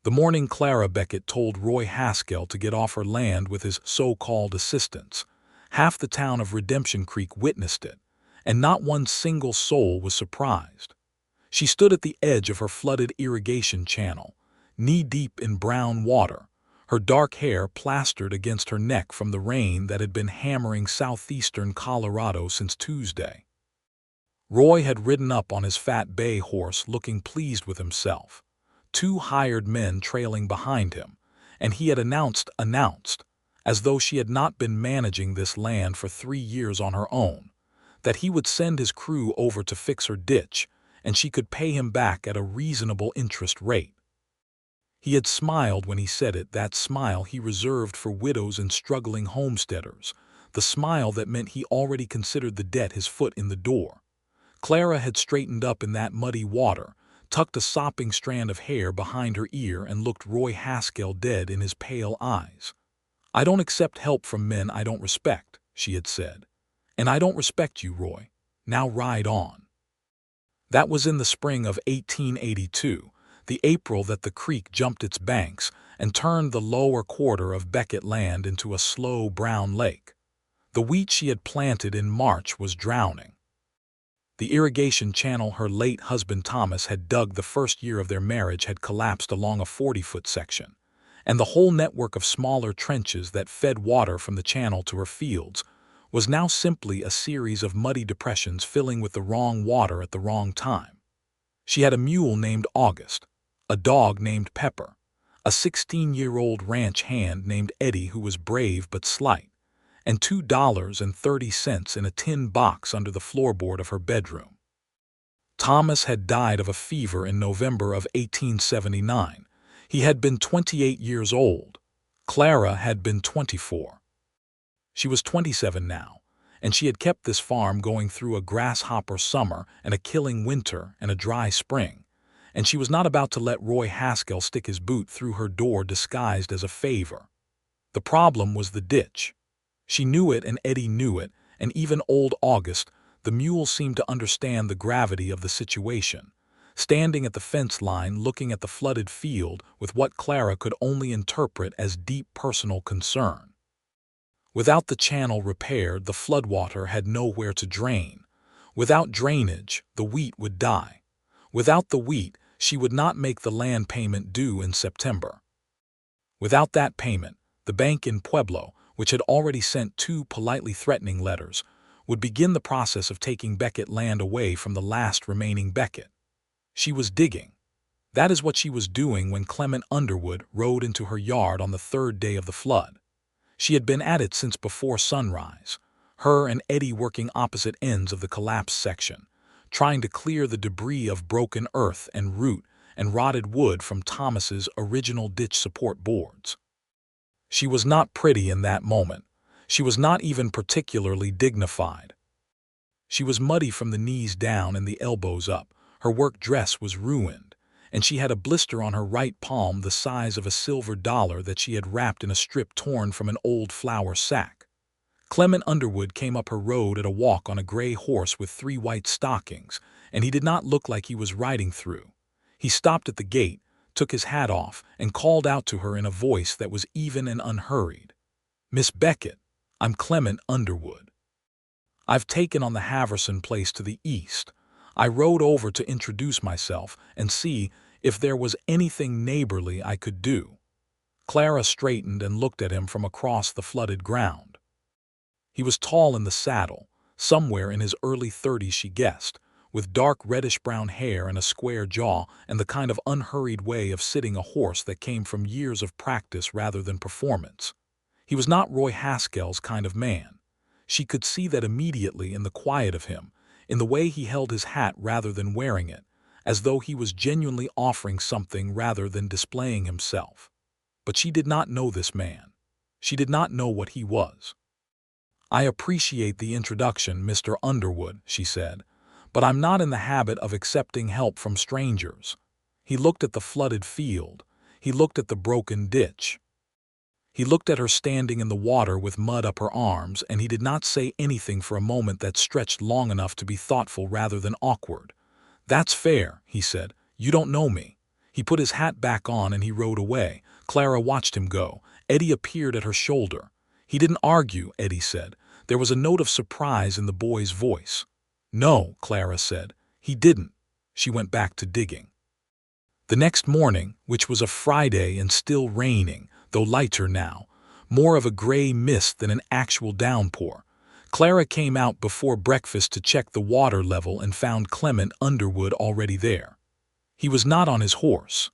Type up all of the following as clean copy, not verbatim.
The morning Clara Beckett told Roy Haskell to get off her land with his so-called assistance, half the town of Redemption Creek witnessed it, and not one single soul was surprised. She stood at the edge of her flooded irrigation channel, knee-deep in brown water, her dark hair plastered against her neck from the rain that had been hammering southeastern Colorado since Tuesday. Roy had ridden up on his fat bay horse looking pleased with himself, two hired men trailing behind him, and he had announced, as though she had not been managing this land for 3 years on her own, that he would send his crew over to fix her ditch, and she could pay him back at a reasonable interest rate. He had smiled when he said it, that smile he reserved for widows and struggling homesteaders, the smile that meant he already considered the debt his foot in the door. Clara had straightened up in that muddy water, tucked a sopping strand of hair behind her ear, and looked Roy Haskell dead in his pale eyes. "I don't accept help from men I don't respect," she had said. "And I don't respect you, Roy. Now ride on." That was in the spring of 1882, the April that the creek jumped its banks and turned the lower quarter of Beckett land into a slow brown lake. The wheat she had planted in March was drowning. The irrigation channel her late husband Thomas had dug the first year of their marriage had collapsed along a 40-foot section, and the whole network of smaller trenches that fed water from the channel to her fields was now simply a series of muddy depressions filling with the wrong water at the wrong time. She had a mule named August, a dog named Pepper, a 16-year-old ranch hand named Eddie who was brave but slight, and $2.30 in a tin box under the floorboard of her bedroom. Thomas had died of a fever in November of 1879. He had been 28 years old. Clara had been 24. She was 27 now, and she had kept this farm going through a grasshopper summer and a killing winter and a dry spring, and she was not about to let Roy Haskell stick his boot through her door disguised as a favor. The problem was the ditch. She knew it, and Eddie knew it, and even old August, the mule, seemed to understand the gravity of the situation, standing at the fence line looking at the flooded field with what Clara could only interpret as deep personal concern. Without the channel repaired, the floodwater had nowhere to drain. Without drainage, the wheat would die. Without the wheat, she would not make the land payment due in September. Without that payment, the bank in Pueblo, which had already sent 2 politely threatening letters, would begin the process of taking Beckett land away from the last remaining Beckett. She was digging. That is what she was doing when Clement Underwood rode into her yard on the 3rd day of the flood. She had been at it since before sunrise, her and Eddie working opposite ends of the collapsed section, trying to clear the debris of broken earth and root and rotted wood from Thomas's original ditch support boards. She was not pretty in that moment. She was not even particularly dignified. She was muddy from the knees down and the elbows up. Her work dress was ruined, and she had a blister on her right palm the size of a silver dollar that she had wrapped in a strip torn from an old flour sack. Clement Underwood came up her road at a walk on a gray horse with 3 white stockings, and he did not look like he was riding through. He stopped at the gate, took his hat off, and called out to her in a voice that was even and unhurried. "Miss Beckett, I'm Clement Underwood. I've taken on the Haverson place to the east. I rode over to introduce myself and see if there was anything neighborly I could do." Clara straightened and looked at him from across the flooded ground. He was tall in the saddle, somewhere in his early 30s she guessed, with dark reddish-brown hair and a square jaw and the kind of unhurried way of sitting a horse that came from years of practice rather than performance. He was not Roy Haskell's kind of man. She could see that immediately in the quiet of him, in the way he held his hat rather than wearing it, as though he was genuinely offering something rather than displaying himself. But she did not know this man. She did not know what he was. "I appreciate the introduction, Mr. Underwood," she said, "but I'm not in the habit of accepting help from strangers." He looked at the flooded field. He looked at the broken ditch. He looked at her standing in the water with mud up her arms, and he did not say anything for a moment that stretched long enough to be thoughtful rather than awkward. "That's fair," he said. "You don't know me." He put his hat back on and he rode away. Clara watched him go. Eddie appeared at her shoulder. "He didn't argue," Eddie said. There was a note of surprise in the boy's voice. "No," Clara said. "He didn't." She went back to digging. The next morning, which was a Friday and still raining, though lighter now, more of a gray mist than an actual downpour, Clara came out before breakfast to check the water level and found Clement Underwood already there. He was not on his horse.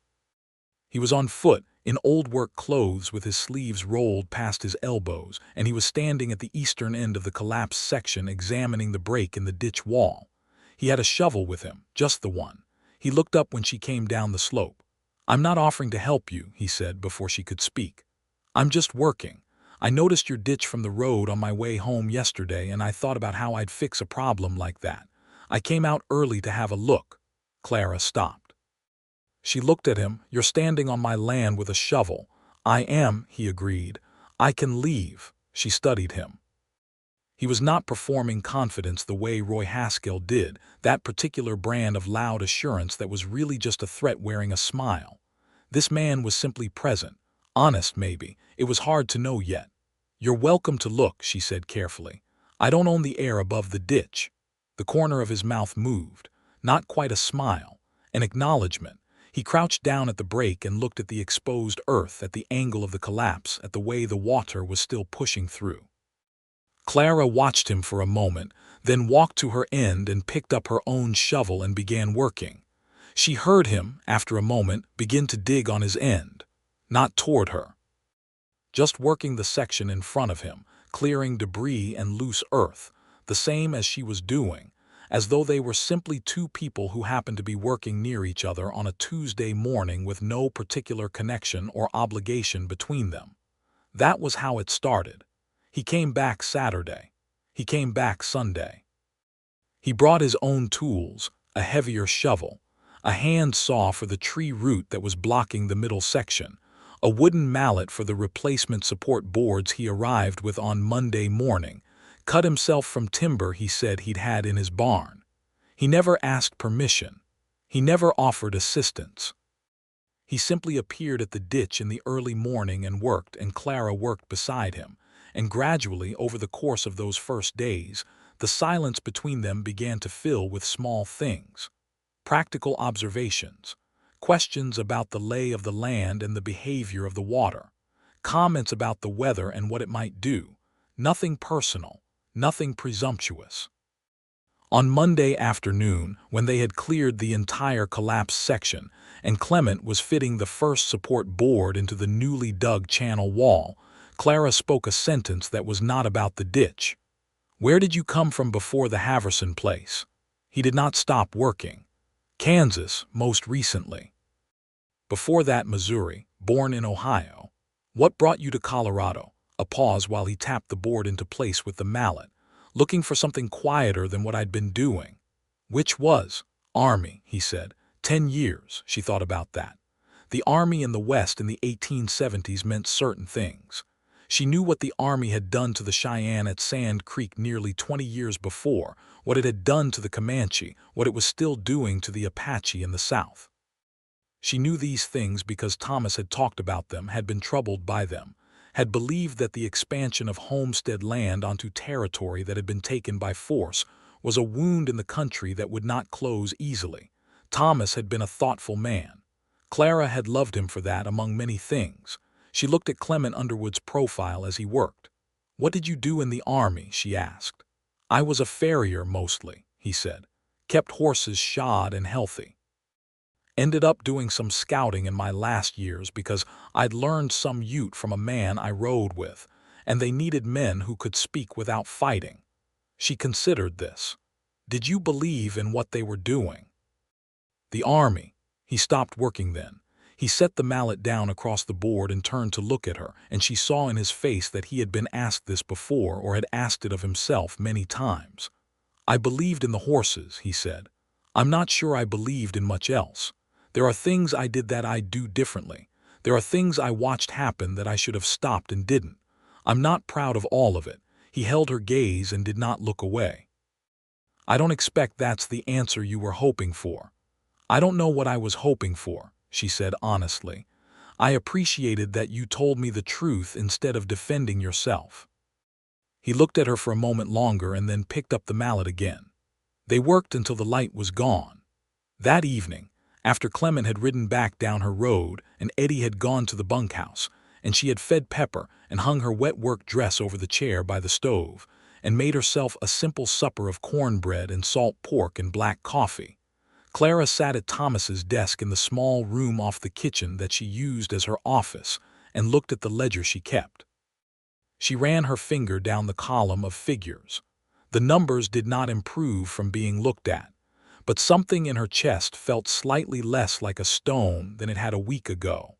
He was on foot, in old work clothes with his sleeves rolled past his elbows, and he was standing at the eastern end of the collapsed section examining the break in the ditch wall. He had a shovel with him, just the one. He looked up when she came down the slope. "I'm not offering to help you," he said before she could speak. "I'm just working. I noticed your ditch from the road on my way home yesterday, and I thought about how I'd fix a problem like that. I came out early to have a look." Clara stopped. She looked at him. "You're standing on my land with a shovel." "I am," he agreed. "I can leave." She studied him. He was not performing confidence the way Roy Haskell did, that particular brand of loud assurance that was really just a threat wearing a smile. This man was simply present. Honest, maybe. It was hard to know yet. "You're welcome to look," she said carefully. "I don't own the air above the ditch." The corner of his mouth moved. Not quite a smile. An acknowledgement. He crouched down at the break and looked at the exposed earth, at the angle of the collapse, at the way the water was still pushing through. Clara watched him for a moment, then walked to her end and picked up her own shovel and began working. She heard him, after a moment, begin to dig on his end. Not toward her. Just working the section in front of him, clearing debris and loose earth, the same as she was doing, as though they were simply two people who happened to be working near each other on a Tuesday morning with no particular connection or obligation between them. That was how it started. He came back Saturday. He came back Sunday. He brought his own tools, a heavier shovel, a hand saw for the tree root that was blocking the middle section, a wooden mallet for the replacement support boards he arrived with on Monday morning, cut himself from timber he said he'd had in his barn. He never asked permission. He never offered assistance. He simply appeared at the ditch in the early morning and worked, and Clara worked beside him. And gradually, over the course of those first days, the silence between them began to fill with small things. Practical observations, questions about the lay of the land and the behavior of the water, comments about the weather and what it might do. Nothing personal, nothing presumptuous. On Monday afternoon, when they had cleared the entire collapsed section, and Clement was fitting the first support board into the newly dug channel wall, Clara spoke a sentence that was not about the ditch. "Where did you come from before the Haverson place?" He did not stop working. "Kansas, most recently. Before that, Missouri, born in Ohio. What brought you to Colorado?" A pause while he tapped the board into place with the mallet. "Looking for something quieter than what I'd been doing." "Which was?" "Army," he said. 10 years, she thought about that. The Army in the West in the 1870s meant certain things. She knew what the Army had done to the Cheyenne at Sand Creek nearly 20 years before, what it had done to the Comanche, what it was still doing to the Apache in the South. She knew these things because Thomas had talked about them, had been troubled by them, had believed that the expansion of homestead land onto territory that had been taken by force was a wound in the country that would not close easily. Thomas had been a thoughtful man. Clara had loved him for that, among many things. She looked at Clement Underwood's profile as he worked. "What did you do in the Army?" she asked. "I was a farrier mostly," he said. "Kept horses shod and healthy. Ended up doing some scouting in my last years because I'd learned some Ute from a man I rode with, and they needed men who could speak without fighting." She considered this. "Did you believe in what they were doing?" "The Army." He stopped working then. He set the mallet down across the board and turned to look at her, and she saw in his face that he had been asked this before or had asked it of himself many times. "I believed in the horses," he said. "I'm not sure I believed in much else. There are things I did that I'd do differently. There are things I watched happen that I should have stopped and didn't. I'm not proud of all of it." He held her gaze and did not look away. "I don't expect that's the answer you were hoping for." "I don't know what I was hoping for," she said honestly. I appreciated that you told me the truth instead of defending yourself. He looked at her for a moment longer and then picked up the mallet again. They worked until the light was gone. That evening, after Clement had ridden back down her road and Eddie had gone to the bunkhouse, and she had fed Pepper and hung her wet work dress over the chair by the stove, and made herself a simple supper of cornbread and salt pork and black coffee, Clara sat at Thomas's desk in the small room off the kitchen that she used as her office and looked at the ledger she kept. She ran her finger down the column of figures. The numbers did not improve from being looked at, but something in her chest felt slightly less like a stone than it had a week ago.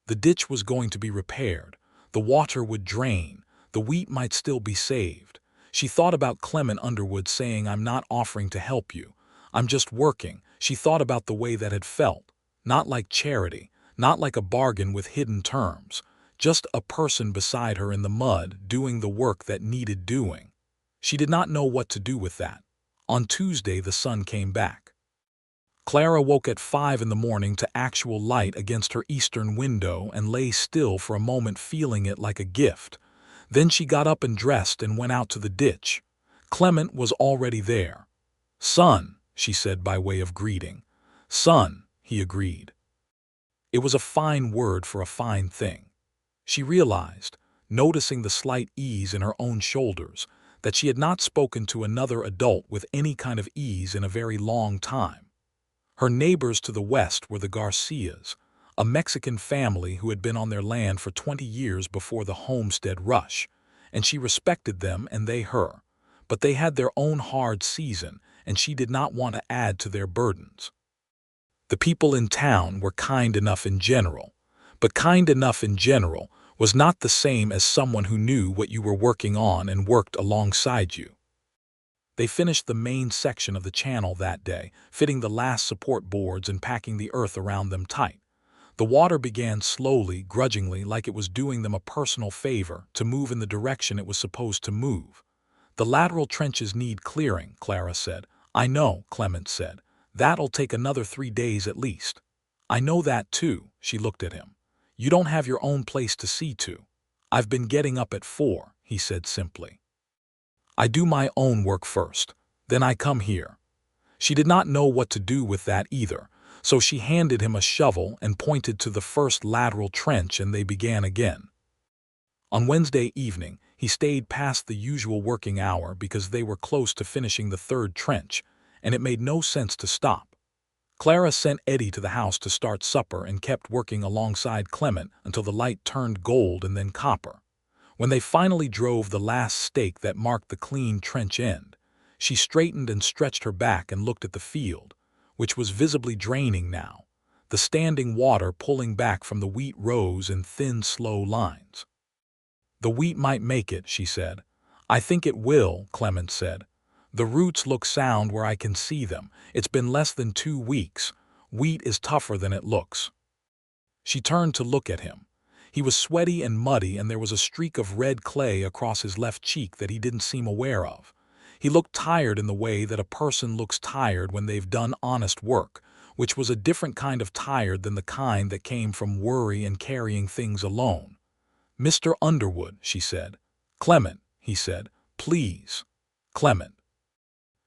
The ditch was going to be repaired. The water would drain. The wheat might still be saved. She thought about Clement Underwood saying, "I'm not offering to help you. I'm just working." She thought about the way that had felt. Not like charity, not like a bargain with hidden terms. Just a person beside her in the mud doing the work that needed doing. She did not know what to do with that. On Tuesday the sun came back. Clara woke at 5 in the morning to actual light against her eastern window and lay still for a moment, feeling it like a gift. Then she got up and dressed and went out to the ditch. Clement was already there. "Son," she said by way of greeting. "Son," he agreed. It was a fine word for a fine thing. She realized, noticing the slight ease in her own shoulders, that she had not spoken to another adult with any kind of ease in a very long time. Her neighbors to the west were the Garcias, a Mexican family who had been on their land for 20 years before the homestead rush, and she respected them and they her. But they had their own hard season, and she did not want to add to their burdens. The people in town were kind enough in general, but kind enough in general was not the same as someone who knew what you were working on and worked alongside you. They finished the main section of the channel that day, fitting the last support boards and packing the earth around them tight. The water began slowly, grudgingly, like it was doing them a personal favor, to move in the direction it was supposed to move. "The lateral trenches need clearing," Clara said. "I know," Clement said. "That'll take another 3 days at least." "I know that too," she looked at him. "You don't have your own place to see to." "I've been getting up at 4, he said simply. "I do my own work first, then I come here." She did not know what to do with that either, so she handed him a shovel and pointed to the first lateral trench, and they began again. On Wednesday evening, he stayed past the usual working hour because they were close to finishing the third trench, and it made no sense to stop. Clara sent Eddie to the house to start supper and kept working alongside Clement until the light turned gold and then copper. When they finally drove the last stake that marked the clean trench end, she straightened and stretched her back and looked at the field, which was visibly draining now, the standing water pulling back from the wheat rows in thin, slow lines. "The wheat might make it," she said. "I think it will," Clement said. "The roots look sound where I can see them. It's been less than 2 weeks. Wheat is tougher than it looks." She turned to look at him. He was sweaty and muddy, and there was a streak of red clay across his left cheek that he didn't seem aware of. He looked tired in the way that a person looks tired when they've done honest work, which was a different kind of tired than the kind that came from worry and carrying things alone. "Mr. Underwood," she said. "Clement," he said. "Please." "Clement."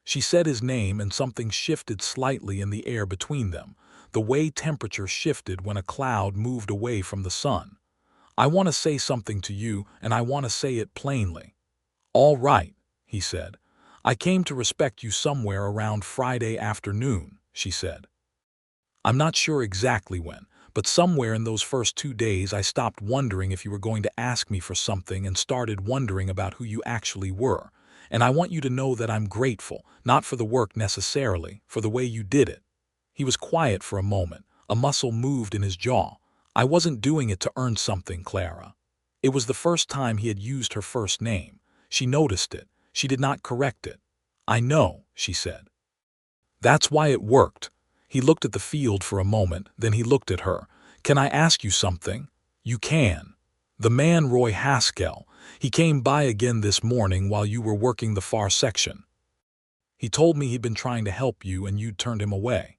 She said his name, and something shifted slightly in the air between them, the way temperature shifted when a cloud moved away from the sun. "I want to say something to you, and I want to say it plainly." "All right," he said. "I came to respect you somewhere around Friday afternoon," she said. "I'm not sure exactly when, but somewhere in those first 2 days I stopped wondering if you were going to ask me for something and started wondering about who you actually were. And I want you to know that I'm grateful, not for the work necessarily, for the way you did it." He was quiet for a moment. A muscle moved in his jaw. "I wasn't doing it to earn something, Clara." It was the first time he had used her first name. She noticed it. She did not correct it. "I know," she said. "That's why it worked." He looked at the field for a moment, then he looked at her. "Can I ask you something?" "You can." "The man Roy Haskell, he came by again this morning while you were working the far section. He told me he'd been trying to help you and you'd turned him away."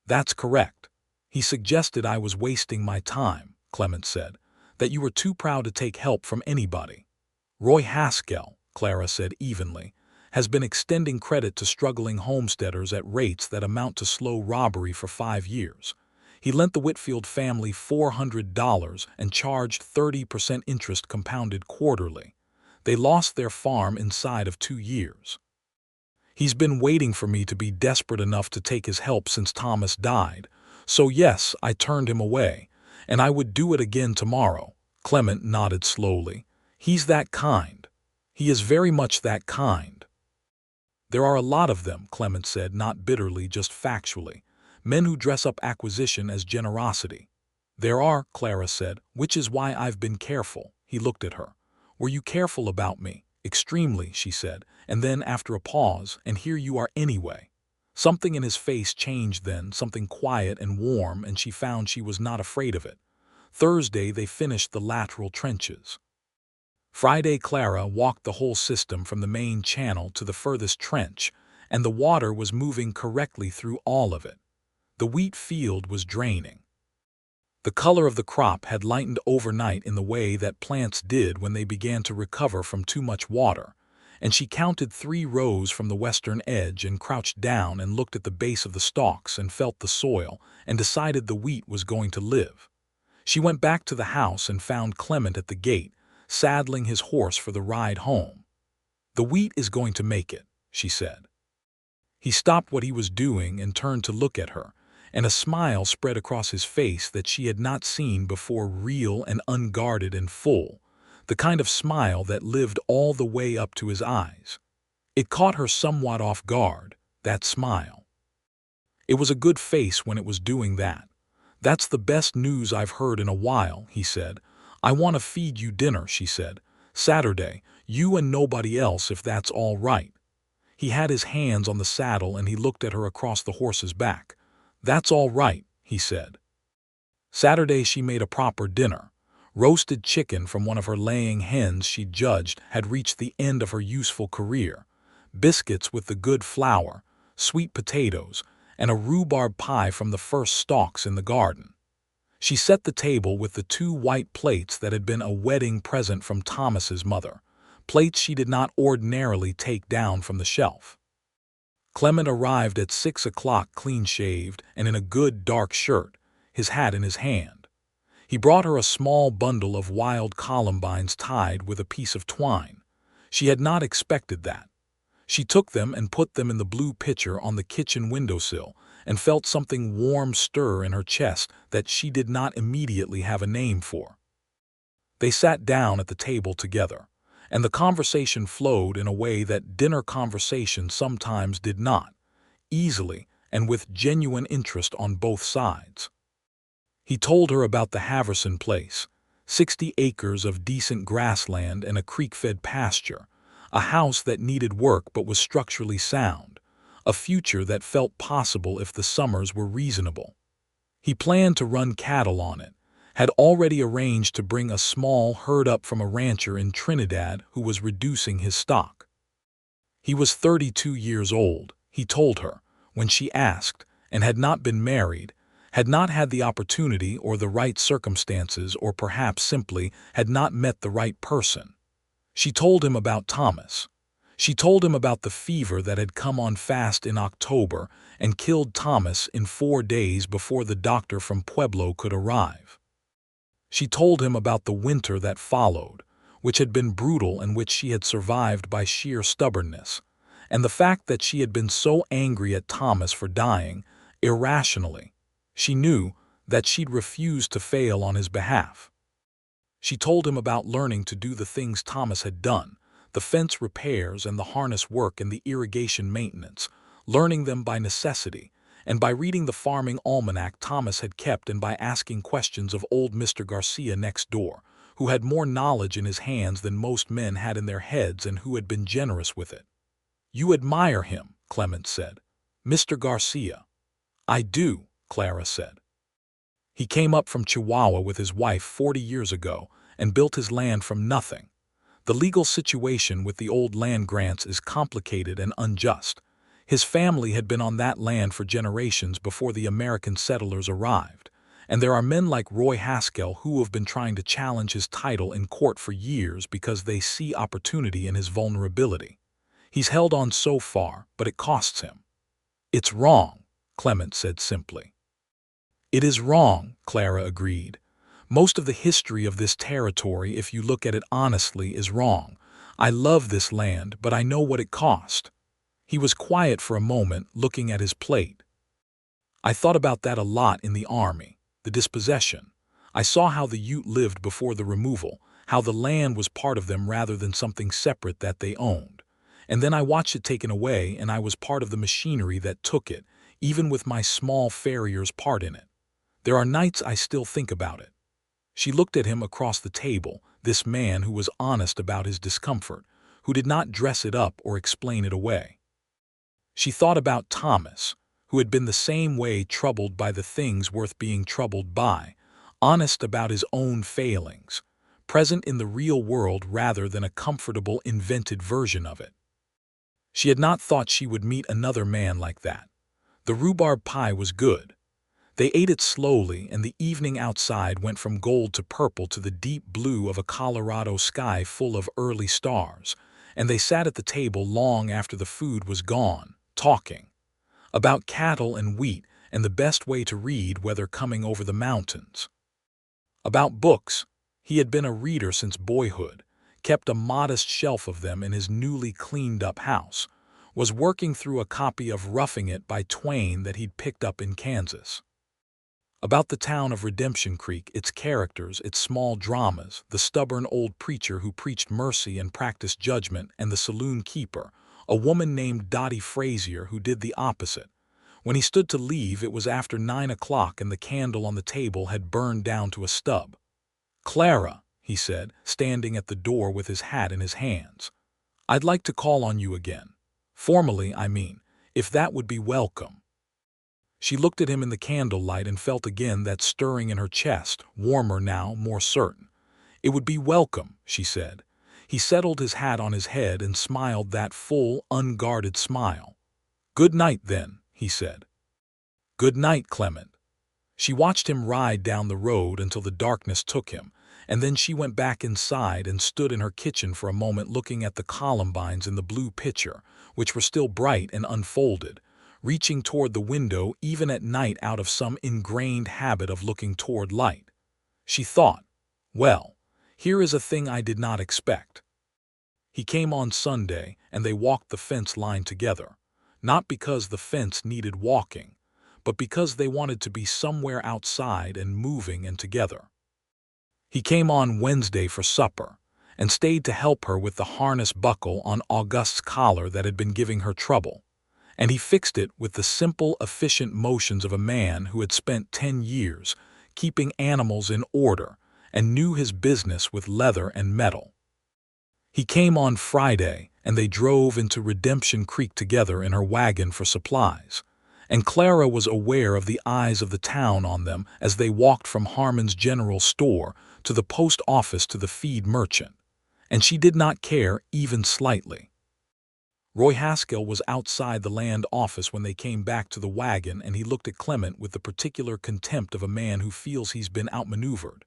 "That's correct." He suggested I was wasting my time, Clement said, that you were too proud to take help from anybody. Roy Haskell, Clara said evenly, has been extending credit to struggling homesteaders at rates that amount to slow robbery for 5 years. He lent the Whitfield family $400 and charged 30% interest compounded quarterly. They lost their farm inside of 2 years. He's been waiting for me to be desperate enough to take his help since Thomas died. So yes, I turned him away, and I would do it again tomorrow. Clement nodded slowly. He's that kind. He is very much that kind. There are a lot of them, Clement said, not bitterly, just factually. Men who dress up acquisition as generosity. There are, Clara said, which is why I've been careful. He looked at her. Were you careful about me? Extremely, she said, and then after a pause, and here you are anyway. Something in his face changed then, something quiet and warm, and she found she was not afraid of it. Thursday they finished the lateral trenches. Friday Clara walked the whole system from the main channel to the furthest trench, and the water was moving correctly through all of it. The wheat field was draining. The color of the crop had lightened overnight in the way that plants did when they began to recover from too much water, and she counted 3 rows from the western edge and crouched down and looked at the base of the stalks and felt the soil and decided the wheat was going to live. She went back to the house and found Clement at the gate, saddling his horse for the ride home. The wheat is going to make it, she said. He stopped what he was doing and turned to look at her, and a smile spread across his face that she had not seen before, real and unguarded and full, the kind of smile that lived all the way up to his eyes. It caught her somewhat off guard, that smile. It was a good face when it was doing that. That's the best news I've heard in a while, he said. I want to feed you dinner, she said. Saturday, you and nobody else, if that's all right. He had his hands on the saddle and he looked at her across the horse's back. That's all right, he said. Saturday she made a proper dinner. Roasted chicken from one of her laying hens she judged had reached the end of her useful career, biscuits with the good flour, sweet potatoes, and a rhubarb pie from the first stalks in the garden. She set the table with the 2 white plates that had been a wedding present from Thomas's mother, plates she did not ordinarily take down from the shelf. Clement arrived at 6 o'clock clean-shaved and in a good dark shirt, his hat in his hand. He brought her a small bundle of wild columbines tied with a piece of twine. She had not expected that. She took them and put them in the blue pitcher on the kitchen windowsill and felt something warm stir in her chest that she did not immediately have a name for. They sat down at the table together, and the conversation flowed in a way that dinner conversation sometimes did not, easily and with genuine interest on both sides. He told her about the Haverson place, 60 acres of decent grassland and a creek-fed pasture, a house that needed work but was structurally sound, a future that felt possible if the summers were reasonable. He planned to run cattle on it, had already arranged to bring a small herd up from a rancher in Trinidad who was reducing his stock. He was 32 years old, he told her, when she asked, and had not been married, had not had the opportunity or the right circumstances, or perhaps simply had not met the right person. She told him about Thomas. She told him about the fever that had come on fast in October and killed Thomas in 4 days before the doctor from Pueblo could arrive. She told him about the winter that followed, which had been brutal and which she had survived by sheer stubbornness, and the fact that she had been so angry at Thomas for dying, irrationally. She knew that she'd refused to fail on his behalf. She told him about learning to do the things Thomas had done, the fence repairs and the harness work and the irrigation maintenance, learning them by necessity, and by reading the farming almanac Thomas had kept and by asking questions of old Mr. Garcia next door, who had more knowledge in his hands than most men had in their heads and who had been generous with it. You admire him, Clement said. Mr. Garcia. I do, Clara said. He came up from Chihuahua with his wife 40 years ago and built his land from nothing. The legal situation with the old land grants is complicated and unjust. His family had been on that land for generations before the American settlers arrived, and there are men like Roy Haskell who have been trying to challenge his title in court for years because they see opportunity in his vulnerability. He's held on so far, but it costs him. "It's wrong," Clement said simply. "It is wrong," Clara agreed. "Most of the history of this territory, if you look at it honestly, is wrong. I love this land, but I know what it cost." He was quiet for a moment, looking at his plate. "I thought about that a lot in the army, the dispossession. I saw how the Ute lived before the removal, how the land was part of them rather than something separate that they owned. And then I watched it taken away, and I was part of the machinery that took it, even with my small farrier's part in it. There are nights I still think about it." She looked at him across the table, this man who was honest about his discomfort, who did not dress it up or explain it away. She thought about Thomas, who had been the same way, troubled by the things worth being troubled by, honest about his own failings, present in the real world rather than a comfortable, invented version of it. She had not thought she would meet another man like that. The rhubarb pie was good. They ate it slowly, and the evening outside went from gold to purple to the deep blue of a Colorado sky full of early stars, and they sat at the table long after the food was gone, talking about cattle and wheat and the best way to read weather coming over the mountains. About books. He had been a reader since boyhood, kept a modest shelf of them in his newly cleaned-up house, was working through a copy of Roughing It by Twain that he'd picked up in Kansas. About the town of Redemption Creek, its characters, its small dramas, the stubborn old preacher who preached mercy and practiced judgment, and the saloon keeper, a woman named Dottie Frazier who did the opposite. When he stood to leave, it was after 9 o'clock and the candle on the table had burned down to a stub. "Clara," he said, standing at the door with his hat in his hands, "I'd like to call on you again. Formally, I mean, if that would be welcome." She looked at him in the candlelight and felt again that stirring in her chest, warmer now, more certain. "It would be welcome," she said. He settled his hat on his head and smiled that full, unguarded smile. "Good night, then," he said. "Good night, Clement." She watched him ride down the road until the darkness took him, and then she went back inside and stood in her kitchen for a moment looking at the columbines in the blue pitcher, which were still bright and unfolded, reaching toward the window even at night out of some ingrained habit of looking toward light. She thought, "Well, here is a thing I did not expect." He came on Sunday, and they walked the fence line together, not because the fence needed walking, but because they wanted to be somewhere outside and moving and together. He came on Wednesday for supper, and stayed to help her with the harness buckle on August's collar that had been giving her trouble, and he fixed it with the simple, efficient motions of a man who had spent 10 years keeping animals in order and knew his business with leather and metal. He came on Friday, and they drove into Redemption Creek together in her wagon for supplies, and Clara was aware of the eyes of the town on them as they walked from Harmon's General Store to the post office to the feed merchant, and she did not care even slightly. Roy Haskell was outside the land office when they came back to the wagon, and he looked at Clement with the particular contempt of a man who feels he's been outmaneuvered.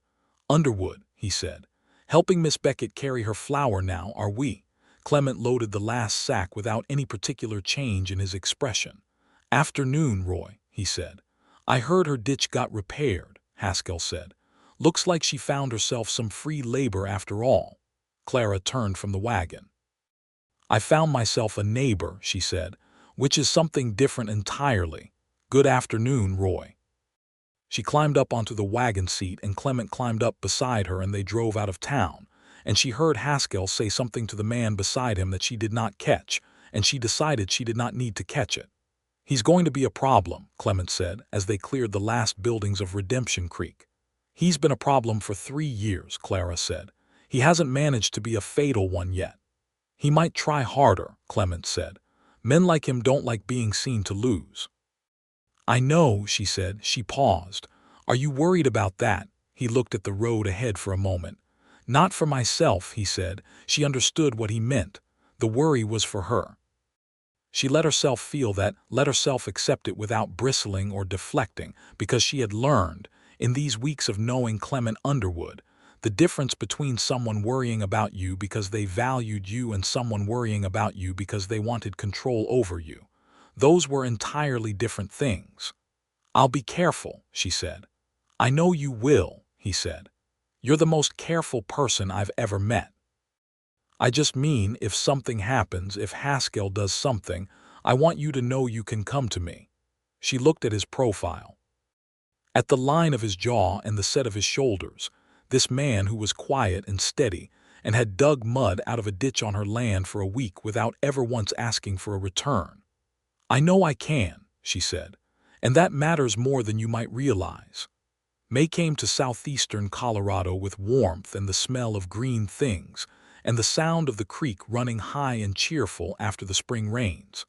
"Underwood," he said, "helping Miss Beckett carry her flour now, are we?" Clement loaded the last sack without any particular change in his expression. "Afternoon, Roy," he said. "I heard her ditch got repaired," Haskell said. "Looks like she found herself some free labor after all." Clara turned from the wagon. "I found myself a neighbor," she said, "which is something different entirely. Good afternoon, Roy." She climbed up onto the wagon seat, and Clement climbed up beside her, and they drove out of town, and she heard Haskell say something to the man beside him that she did not catch, and she decided she did not need to catch it. "He's going to be a problem," Clement said, as they cleared the last buildings of Redemption Creek. "He's been a problem for 3 years," Clara said. "He hasn't managed to be a fatal one yet." "He might try harder," Clement said. "Men like him don't like being seen to lose." "I know," she said. She paused. "Are you worried about that?" He looked at the road ahead for a moment. "Not for myself," he said. She understood what he meant. The worry was for her. She let herself feel that, let herself accept it without bristling or deflecting, because she had learned, in these weeks of knowing Clement Underwood, the difference between someone worrying about you because they valued you and someone worrying about you because they wanted control over you. Those were entirely different things. "I'll be careful," she said. "I know you will," he said. "You're the most careful person I've ever met. I just mean, if something happens, if Haskell does something, I want you to know you can come to me." She looked at his profile. At the line of his jaw and the set of his shoulders, this man who was quiet and steady and had dug mud out of a ditch on her land for a week without ever once asking for a return. "I know I can," she said, "and that matters more than you might realize." May came to southeastern Colorado with warmth and the smell of green things, and the sound of the creek running high and cheerful after the spring rains.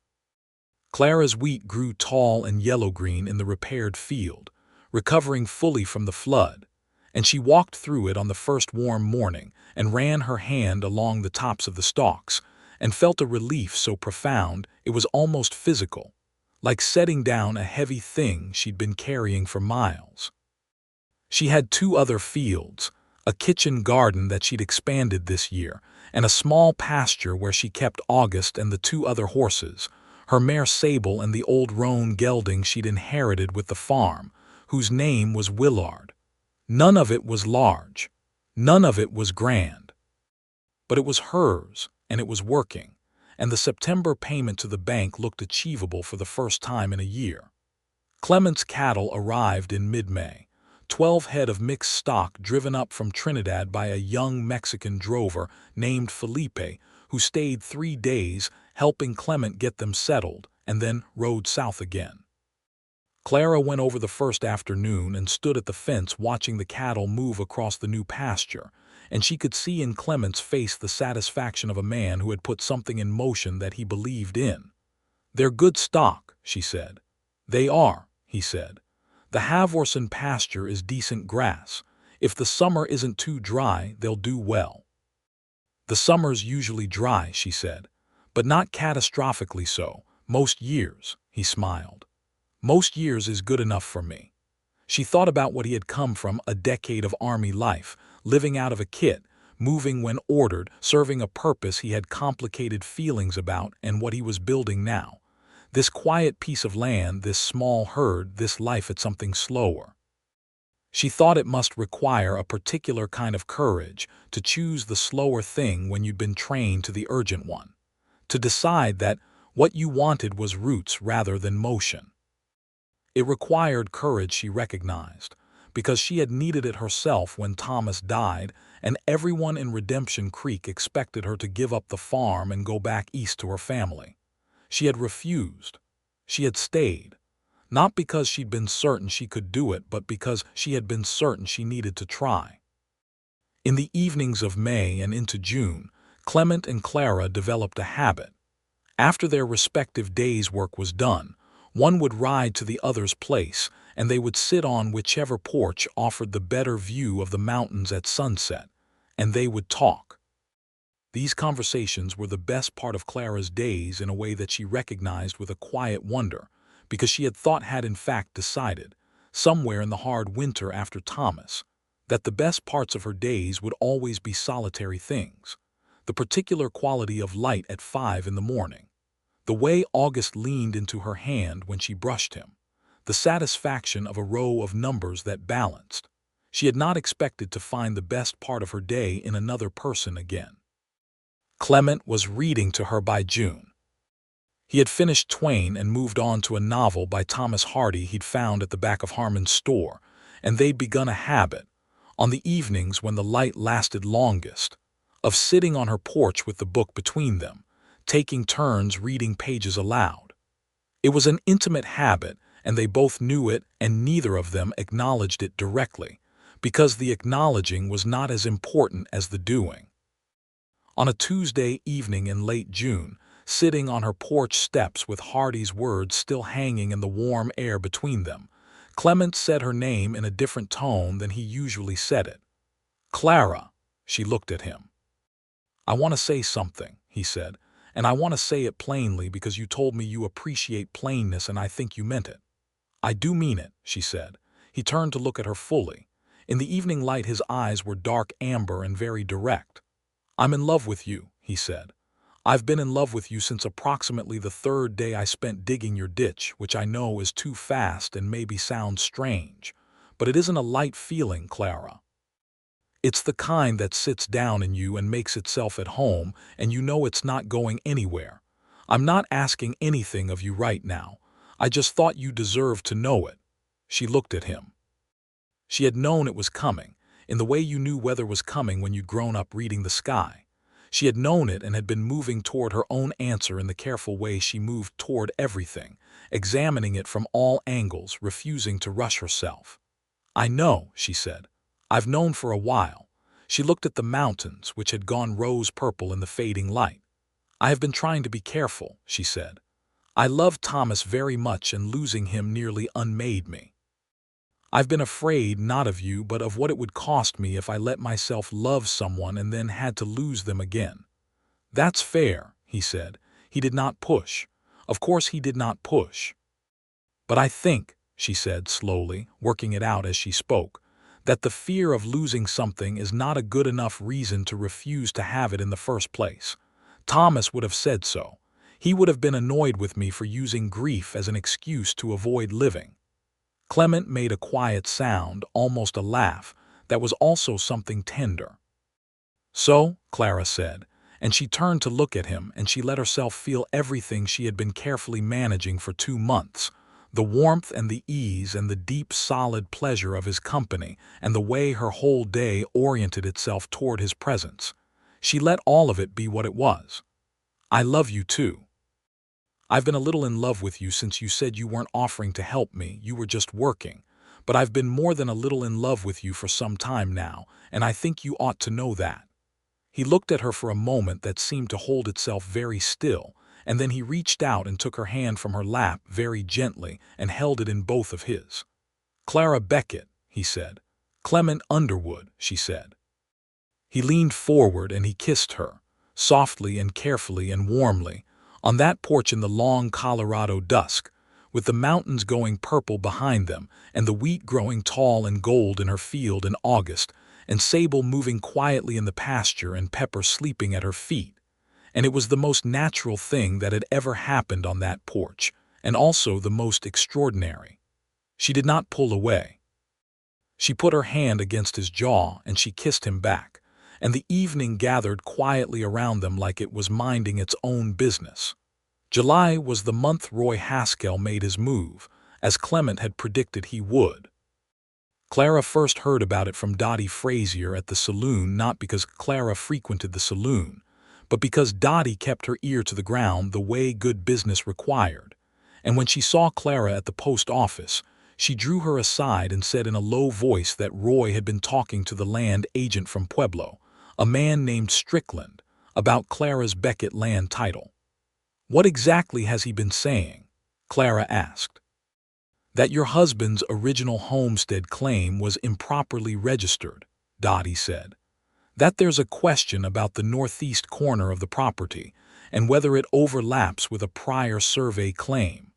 Clara's wheat grew tall and yellow-green in the repaired field, recovering fully from the flood, and she walked through it on the first warm morning and ran her hand along the tops of the stalks, and felt a relief so profound it was almost physical, like setting down a heavy thing she'd been carrying for miles. She had 2 other fields, a kitchen garden that she'd expanded this year, and a small pasture where she kept August and the 2 other horses, her mare Sable and the old roan gelding she'd inherited with the farm, whose name was Willard. None of it was large. None of it was grand. But it was hers, and it was working, and the September payment to the bank looked achievable for the first time in a year. Clement's cattle arrived in mid-May. 12 head of mixed stock driven up from Trinidad by a young Mexican drover named Felipe, who stayed 3 days helping Clement get them settled and then rode south again. Clara went over the first afternoon and stood at the fence watching the cattle move across the new pasture, and she could see in Clement's face the satisfaction of a man who had put something in motion that he believed in. "They're good stock," she said. "They are," he said. "The Havorson pasture is decent grass. If the summer isn't too dry, they'll do well." "The summer's usually dry," she said, "but not catastrophically so. Most years," he smiled. "Most years is good enough for me." She thought about what he had come from, a decade of army life, living out of a kit, moving when ordered, serving a purpose he had complicated feelings about, and what he was building now. This quiet piece of land, this small herd, this life at something slower. She thought it must require a particular kind of courage to choose the slower thing when you'd been trained to the urgent one. To decide that what you wanted was roots rather than motion. It required courage, she recognized, because she had needed it herself when Thomas died, and everyone in Redemption Creek expected her to give up the farm and go back east to her family. She had refused. She had stayed, not because she'd been certain she could do it, but because she had been certain she needed to try. In the evenings of May and into June, Clement and Clara developed a habit. After their respective days' work was done, one would ride to the other's place, and they would sit on whichever porch offered the better view of the mountains at sunset, and they would talk. These conversations were the best part of Clara's days in a way that she recognized with a quiet wonder, because she had in fact decided, somewhere in the hard winter after Thomas, that the best parts of her days would always be solitary things. The particular quality of light at 5 in the morning, the way August leaned into her hand when she brushed him, the satisfaction of a row of numbers that balanced. She had not expected to find the best part of her day in another person again. Clement was reading to her by June. He had finished Twain and moved on to a novel by Thomas Hardy he'd found at the back of Harmon's store, and they'd begun a habit, on the evenings when the light lasted longest, of sitting on her porch with the book between them, taking turns reading pages aloud. It was an intimate habit, and they both knew it, and neither of them acknowledged it directly, because the acknowledging was not as important as the doing. On a Tuesday evening in late June, sitting on her porch steps with Hardy's words still hanging in the warm air between them, Clement said her name in a different tone than he usually said it. "Clara." She looked at him. "I want to say something," he said, and I want to say it plainly because you told me you appreciate plainness and I think you meant it." "I do mean it," she said. He turned to look at her fully. In the evening light his eyes were dark amber and very direct. "I'm in love with you," he said. "I've been in love with you since approximately the third day I spent digging your ditch, which I know is too fast and maybe sounds strange. But it isn't a light feeling, Clara. It's the kind that sits down in you and makes itself at home, and you know it's not going anywhere. I'm not asking anything of you right now. I just thought you deserved to know it." She looked at him. She had known it was coming, in the way you knew weather was coming when you'd grown up reading the sky. She had known it and had been moving toward her own answer in the careful way she moved toward everything, examining it from all angles, refusing to rush herself. "I know," she said. "I've known for a while." She looked at the mountains, which had gone rose-purple in the fading light. "I have been trying to be careful," she said. "I love Thomas very much and losing him nearly unmade me. I've been afraid not of you but of what it would cost me if I let myself love someone and then had to lose them again." "That's fair," he said. He did not push. Of course he did not push. "But I think," she said slowly, working it out as she spoke, "that the fear of losing something is not a good enough reason to refuse to have it in the first place. Thomas would have said so. He would have been annoyed with me for using grief as an excuse to avoid living." Clement made a quiet sound, almost a laugh, that was also something tender. "So," Clara said, and she turned to look at him and she let herself feel everything she had been carefully managing for 2 months. The warmth and the ease and the deep, solid pleasure of his company and the way her whole day oriented itself toward his presence. She let all of it be what it was. "I love you too. I've been a little in love with you since you said you weren't offering to help me, you were just working. But I've been more than a little in love with you for some time now, and I think you ought to know that." He looked at her for a moment that seemed to hold itself very still, and then he reached out and took her hand from her lap very gently and held it in both of his. "Clara Beckett," he said. "Clement Underwood," she said. He leaned forward and he kissed her, softly and carefully and warmly, on that porch in the long Colorado dusk, with the mountains going purple behind them and the wheat growing tall and gold in her field in August, and Sable moving quietly in the pasture and Pepper sleeping at her feet. And it was the most natural thing that had ever happened on that porch, and also the most extraordinary. She did not pull away. She put her hand against his jaw and she kissed him back, and the evening gathered quietly around them like it was minding its own business. July was the month Roy Haskell made his move, as Clement had predicted he would. Clara first heard about it from Dottie Frazier at the saloon, not because Clara frequented the saloon, but because Dottie kept her ear to the ground the way good business required. And when she saw Clara at the post office, she drew her aside and said in a low voice that Roy had been talking to the land agent from Pueblo, a man named Strickland, about Clara's Beckett land title. "What exactly has he been saying?" Clara asked. "That your husband's original homestead claim was improperly registered," Dottie said. "That there's a question about the northeast corner of the property and whether it overlaps with a prior survey claim.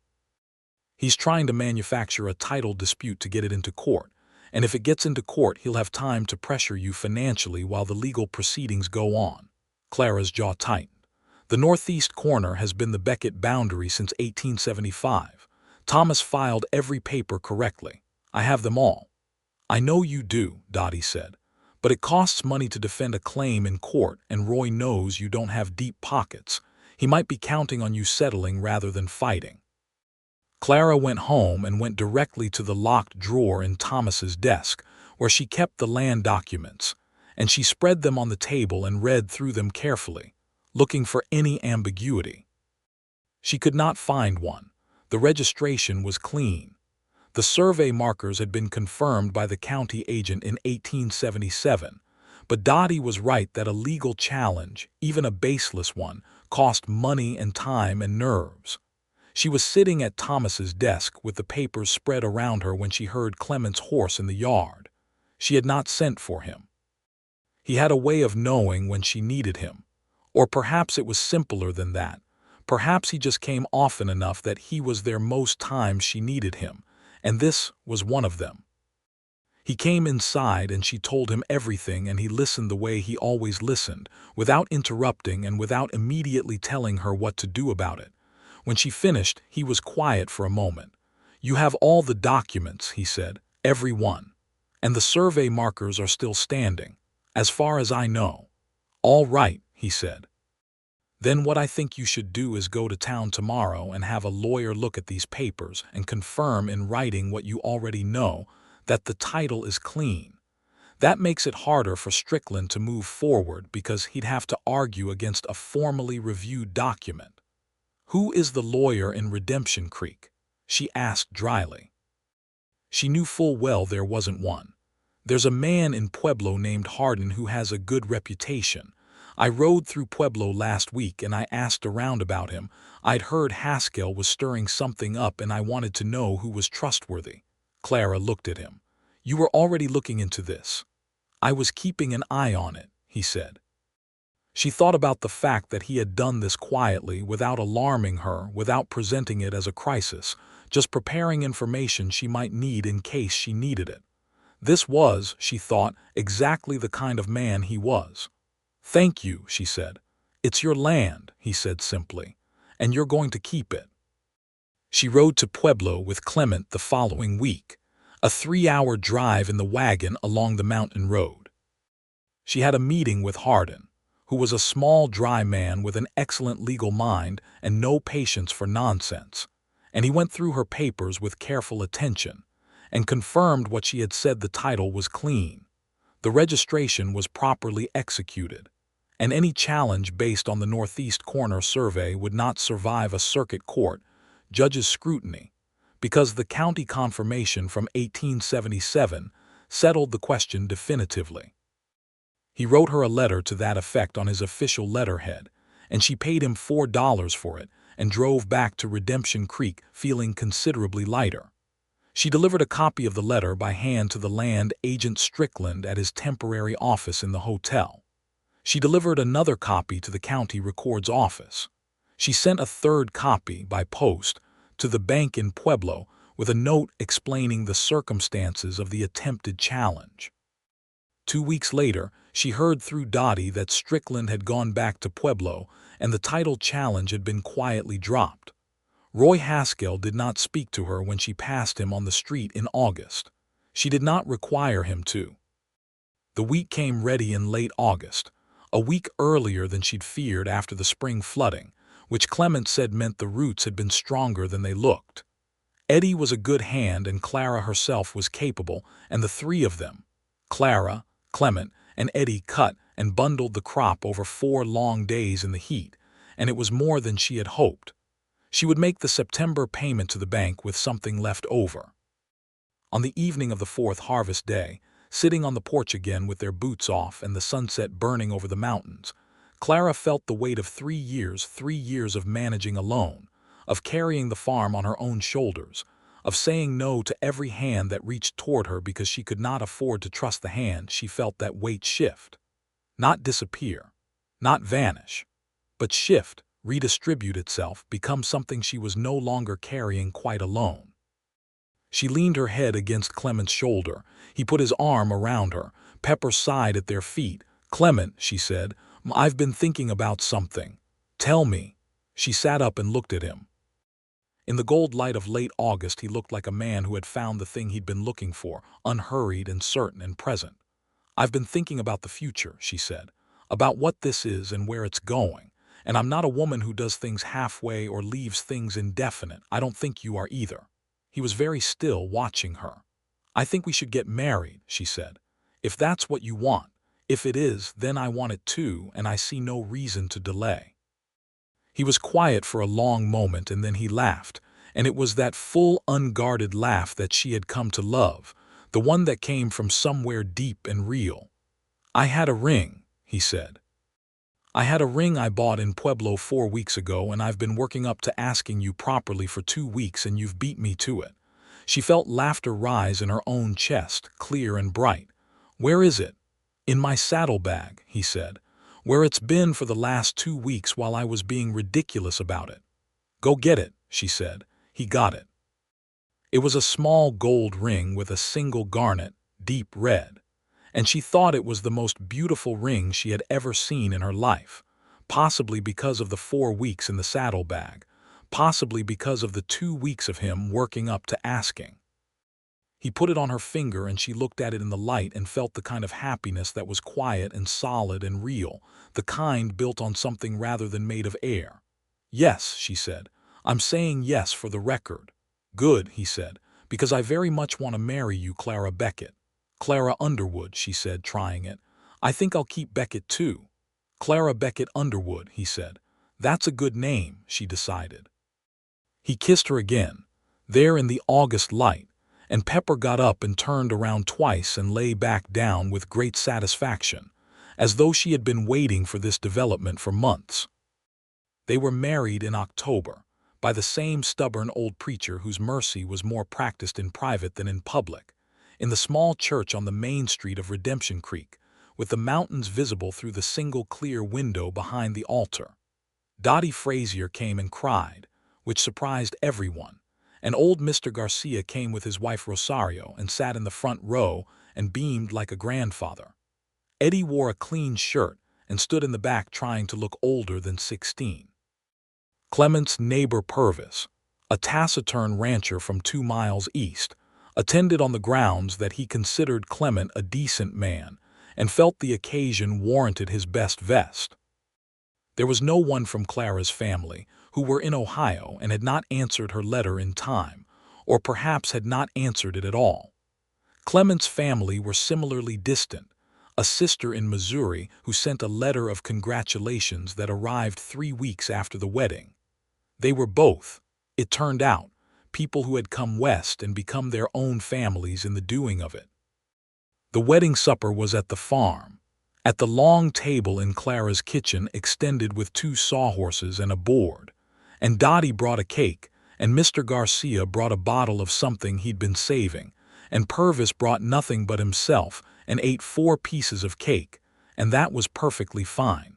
He's trying to manufacture a title dispute to get it into court, and if it gets into court he'll have time to pressure you financially while the legal proceedings go on." Clara's jaw tightened. "The northeast corner has been the Beckett boundary since 1875. Thomas filed every paper correctly. I have them all." "I know you do," Dottie said, "but it costs money to defend a claim in court, and Roy knows you don't have deep pockets. He might be counting on you settling rather than fighting." Clara went home and went directly to the locked drawer in Thomas's desk, where she kept the land documents, and she spread them on the table and read through them carefully, looking for any ambiguity. She could not find one. The registration was clean. The survey markers had been confirmed by the county agent in 1877, but Dottie was right that a legal challenge, even a baseless one, cost money and time and nerves. She was sitting at Thomas's desk with the papers spread around her when she heard Clement's horse in the yard. She had not sent for him. He had a way of knowing when she needed him, Or perhaps it was simpler than that. Perhaps he just came often enough that he was there most times she needed him, and this was one of them. He came inside and she told him everything, and he listened the way he always listened, without interrupting and without immediately telling her what to do about it. When she finished, he was quiet for a moment. "You have all the documents," he said, "every one. And the survey markers are still standing, as far as I know." "All right," he said. "Then what I think you should do is go to town tomorrow and have a lawyer look at these papers and confirm in writing what you already know, that the title is clean. That makes it harder for Strickland to move forward because he'd have to argue against a formally reviewed document." "Who is the lawyer in Redemption Creek?" she asked dryly. She knew full well there wasn't one. "There's a man in Pueblo named Hardin who has a good reputation. I rode through Pueblo last week and I asked around about him. I'd heard Haskell was stirring something up and I wanted to know who was trustworthy." Clara looked at him. "You were already looking into this." "I was keeping an eye on it," he said. She thought about the fact that he had done this quietly, without alarming her, without presenting it as a crisis, just preparing information she might need in case she needed it. This was, she thought, exactly the kind of man he was. "Thank you," she said. "It's your land," he said simply, "and you're going to keep it." She rode to Pueblo with Clement the following week, a 3-hour drive in the wagon along the mountain road. She had a meeting with Hardin, who was a small, dry man with an excellent legal mind and no patience for nonsense, and he went through her papers with careful attention and confirmed what she had said: the title was clean. The registration was properly executed, and any challenge based on the Northeast Corner survey would not survive a circuit court judge's scrutiny, because the county confirmation from 1877 settled the question definitively. He wrote her a letter to that effect on his official letterhead, and she paid him $4 for it and drove back to Redemption Creek feeling considerably lighter. She delivered a copy of the letter by hand to the land agent Strickland at his temporary office in the hotel. She delivered another copy to the county record's office. She sent a third copy by post to the bank in Pueblo with a note explaining the circumstances of the attempted challenge. 2 weeks later, she heard through Dottie that Strickland had gone back to Pueblo and the title challenge had been quietly dropped. Roy Haskell did not speak to her when she passed him on the street in August. She did not require him to. The wheat came ready in late August, a week earlier than she'd feared after the spring flooding, which Clement said meant the roots had been stronger than they looked. Eddie was a good hand and Clara herself was capable, and the three of them, Clara, Clement, and Eddie, cut and bundled the crop over 4 long days in the heat, and it was more than she had hoped. She would make the September payment to the bank with something left over. On the evening of the 4th harvest day, sitting on the porch again with their boots off and the sunset burning over the mountains, Clara felt the weight of 3 years of managing alone, of carrying the farm on her own shoulders, of saying no to every hand that reached toward her because she could not afford to trust the hand. She felt that weight shift. Not disappear, not vanish, but shift, redistribute itself, become something she was no longer carrying quite alone. She leaned her head against Clement's shoulder. He put his arm around her. Pepper sighed at their feet. "Clement," she said, "I've been thinking about something." "Tell me." She sat up and looked at him. In the gold light of late August he looked like a man who had found the thing he'd been looking for, unhurried and certain and present. "I've been thinking about the future," she said, "about what this is and where it's going. And I'm not a woman who does things halfway or leaves things indefinite. I don't think you are either." He was very still, watching her. "I think we should get married," she said. "If that's what you want. If it is, then I want it too, and I see no reason to delay." He was quiet for a long moment, and then he laughed, and it was that full, unguarded laugh that she had come to love, the one that came from somewhere deep and real. "I had a ring," he said. "I had a ring I bought in Pueblo 4 weeks ago, and I've been working up to asking you properly for 2 weeks, and you've beat me to it." She felt laughter rise in her own chest, clear and bright. "Where is it?" "In my saddlebag," he said. Where it's been for the last 2 weeks while I was being ridiculous about it. Go get it, she said. He got it. It was a small gold ring with a single garnet, deep red, and she thought it was the most beautiful ring she had ever seen in her life, possibly because of the 4 weeks in the saddlebag, possibly because of the 2 weeks of him working up to asking. He put it on her finger and she looked at it in the light and felt the kind of happiness that was quiet and solid and real, the kind built on something rather than made of air. Yes, she said. I'm saying yes for the record. Good, he said, because I very much want to marry you, Clara Beckett. Clara Underwood, she said, trying it. I think I'll keep Beckett too. Clara Beckett Underwood, he said. That's a good name, she decided. He kissed her again, there in the August light, and Pepper got up and turned around twice and lay back down with great satisfaction, as though she had been waiting for this development for months. They were married in October, by the same stubborn old preacher whose mercy was more practiced in private than in public, in the small church on the main street of Redemption Creek, with the mountains visible through the single clear window behind the altar. Dottie Frazier came and cried, which surprised everyone, and old Mr. Garcia came with his wife Rosario and sat in the front row and beamed like a grandfather. Eddie wore a clean shirt and stood in the back trying to look older than 16. Clement's neighbor Purvis, a taciturn rancher from 2 miles east, attended on the grounds that he considered Clement a decent man and felt the occasion warranted his best vest. There was no one from Clara's family who were in Ohio and had not answered her letter in time, or perhaps had not answered it at all. Clement's family were similarly distant, a sister in Missouri who sent a letter of congratulations that arrived 3 weeks after the wedding. They were both, it turned out, people who had come west and become their own families in the doing of it. The wedding supper was at the farm, at the long table in Clara's kitchen extended with 2 sawhorses and a board, and Dottie brought a cake, and Mr. Garcia brought a bottle of something he'd been saving, and Purvis brought nothing but himself and ate 4 pieces of cake, and that was perfectly fine.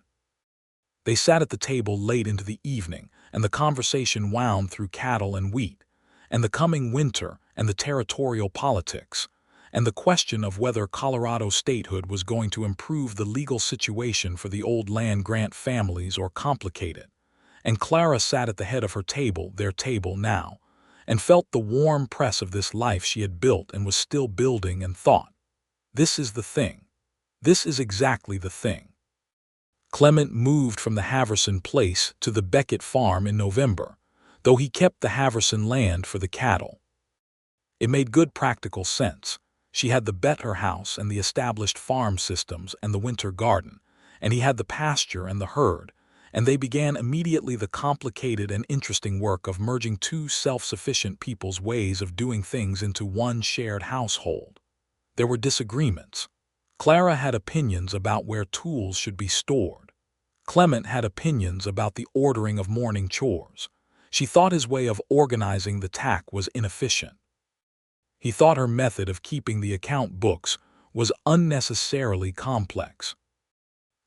They sat at the table late into the evening, and the conversation wound through cattle and wheat, and the coming winter and the territorial politics, and the question of whether Colorado statehood was going to improve the legal situation for the old land-grant families or complicate it. And Clara sat at the head of her table, their table now, and felt the warm press of this life she had built and was still building, and thought, this is the thing. This is exactly the thing. Clement moved from the Haverson place to the Beckett farm in November, though he kept the Haverson land for the cattle. It made good practical sense. She had the Better house and the established farm systems and the winter garden, and he had the pasture and the herd, and they began immediately the complicated and interesting work of merging 2 self-sufficient people's ways of doing things into one shared household. There were disagreements. Clara had opinions about where tools should be stored. Clement had opinions about the ordering of morning chores. She thought his way of organizing the tack was inefficient. He thought her method of keeping the account books was unnecessarily complex.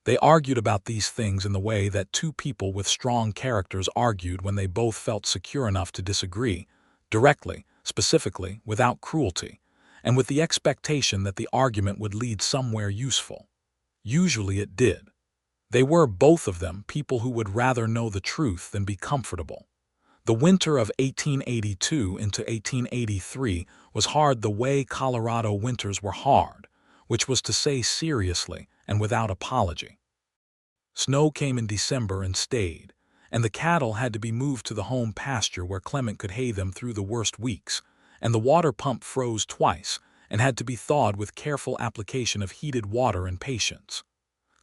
They argued about these things in the way that 2 people with strong characters argued when they both felt secure enough to disagree, directly, specifically, without cruelty, and with the expectation that the argument would lead somewhere useful. Usually it did. They were, both of them, people who would rather know the truth than be comfortable. The winter of 1882 into 1883 was hard the way Colorado winters were hard, which was to say seriously and without apology. Snow came in December and stayed, and the cattle had to be moved to the home pasture where Clement could hay them through the worst weeks, and the water pump froze twice and had to be thawed with careful application of heated water and patience.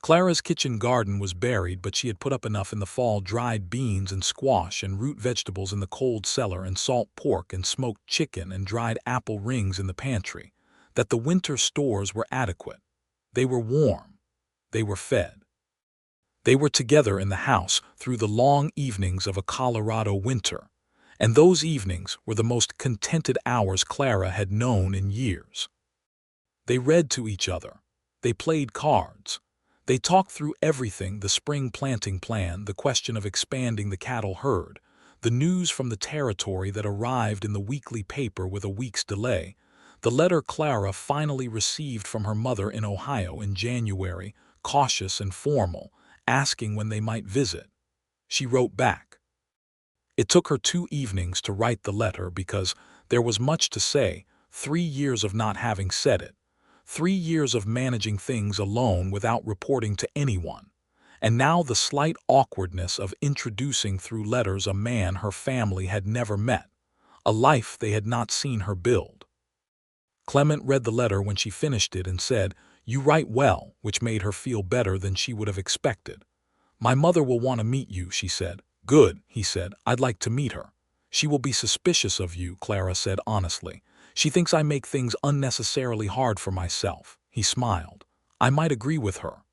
Clara's kitchen garden was buried, but she had put up enough in the fall dried beans and squash and root vegetables in the cold cellar and salt pork and smoked chicken and dried apple rings in the pantry, that the winter stores were adequate. They were warm. They were fed. They were together in the house through the long evenings of a Colorado winter, and those evenings were the most contented hours Clara had known in years. They read to each other. They played cards. They talked through everything: the spring planting plan, the question of expanding the cattle herd, the news from the territory that arrived in the weekly paper with a week's delay, the letter Clara finally received from her mother in Ohio in January, cautious and formal, asking when they might visit. She wrote back. It took her 2 evenings to write the letter because there was much to say: 3 years of not having said it, 3 years of managing things alone without reporting to anyone, and now the slight awkwardness of introducing through letters a man her family had never met, a life they had not seen her build. Clement read the letter when she finished it and said, "You write well," which made her feel better than she would have expected. "My mother will want to meet you," she said. "Good," he said. "I'd like to meet her." "She will be suspicious of you," Clara said honestly. "She thinks I make things unnecessarily hard for myself." He smiled. "I might agree with her."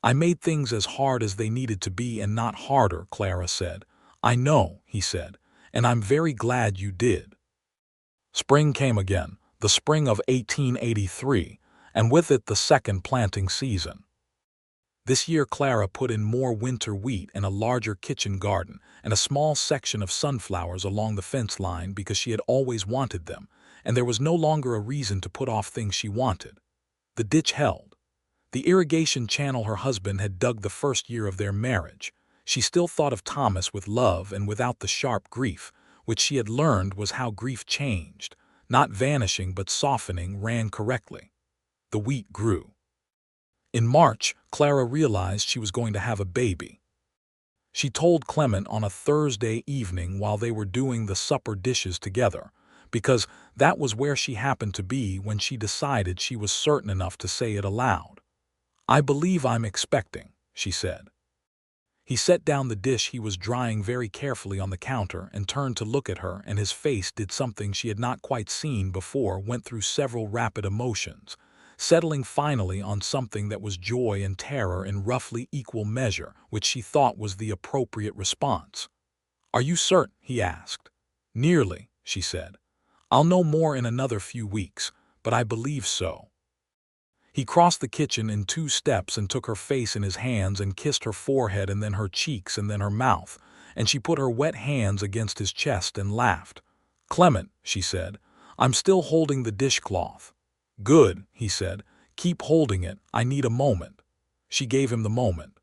"I made things as hard as they needed to be and not harder," Clara said. "I know," he said, "and I'm very glad you did." Spring came again, the spring of 1883, and with it the second planting season. This year Clara put in more winter wheat and a larger kitchen garden and a small section of sunflowers along the fence line because she had always wanted them, and there was no longer a reason to put off things she wanted. The ditch held. The irrigation channel her husband had dug the first year of their marriage. She still thought of Thomas with love and without the sharp grief, which she had learned was how grief changed, not vanishing but softening, ran correctly. The wheat grew. In March, Clara realized she was going to have a baby. She told Clement on a Thursday evening while they were doing the supper dishes together, because that was where she happened to be when she decided she was certain enough to say it aloud. "I believe I'm expecting," she said. He set down the dish he was drying very carefully on the counter and turned to look at her, and his face did something she had not quite seen before, went through several rapid emotions, settling finally on something that was joy and terror in roughly equal measure, which she thought was the appropriate response. "Are you certain?" he asked. "Nearly," she said. "I'll know more in another few weeks, but I believe so." He crossed the kitchen in 2 steps and took her face in his hands and kissed her forehead and then her cheeks and then her mouth, and she put her wet hands against his chest and laughed. "Clement," she said, "I'm still holding the dishcloth." "Good," he said. "Keep holding it. I need a moment." She gave him the moment.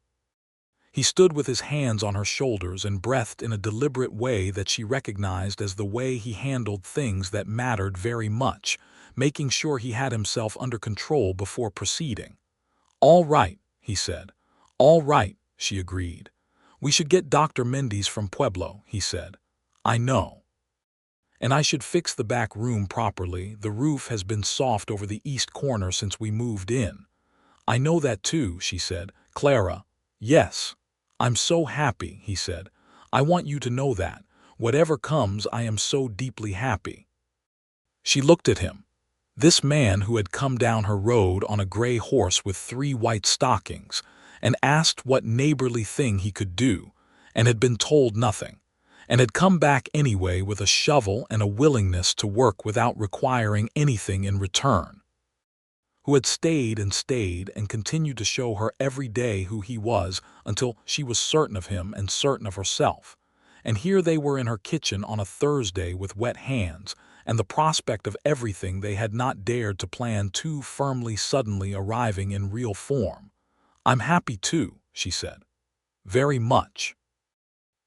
He stood with his hands on her shoulders and breathed in a deliberate way that she recognized as the way he handled things that mattered very much, making sure he had himself under control before proceeding. "All right," he said. "All right," she agreed. "We should get Dr. Mendes from Pueblo," he said. "I know. And I should fix the back room properly. The roof has been soft over the east corner since we moved in." "I know that too," she said. "Clara." "Yes. I'm so happy," he said. "I want you to know that. Whatever comes, I am so deeply happy." She looked at him. This man who had come down her road on a gray horse with 3 white stockings, and asked what neighborly thing he could do, and had been told nothing, and had come back anyway with a shovel and a willingness to work without requiring anything in return, who had stayed and continued to show her every day who he was until she was certain of him and certain of herself. And here they were in her kitchen on a Thursday with wet hands, and the prospect of everything they had not dared to plan too firmly suddenly arriving in real form. "I'm happy too," she said. "Very much."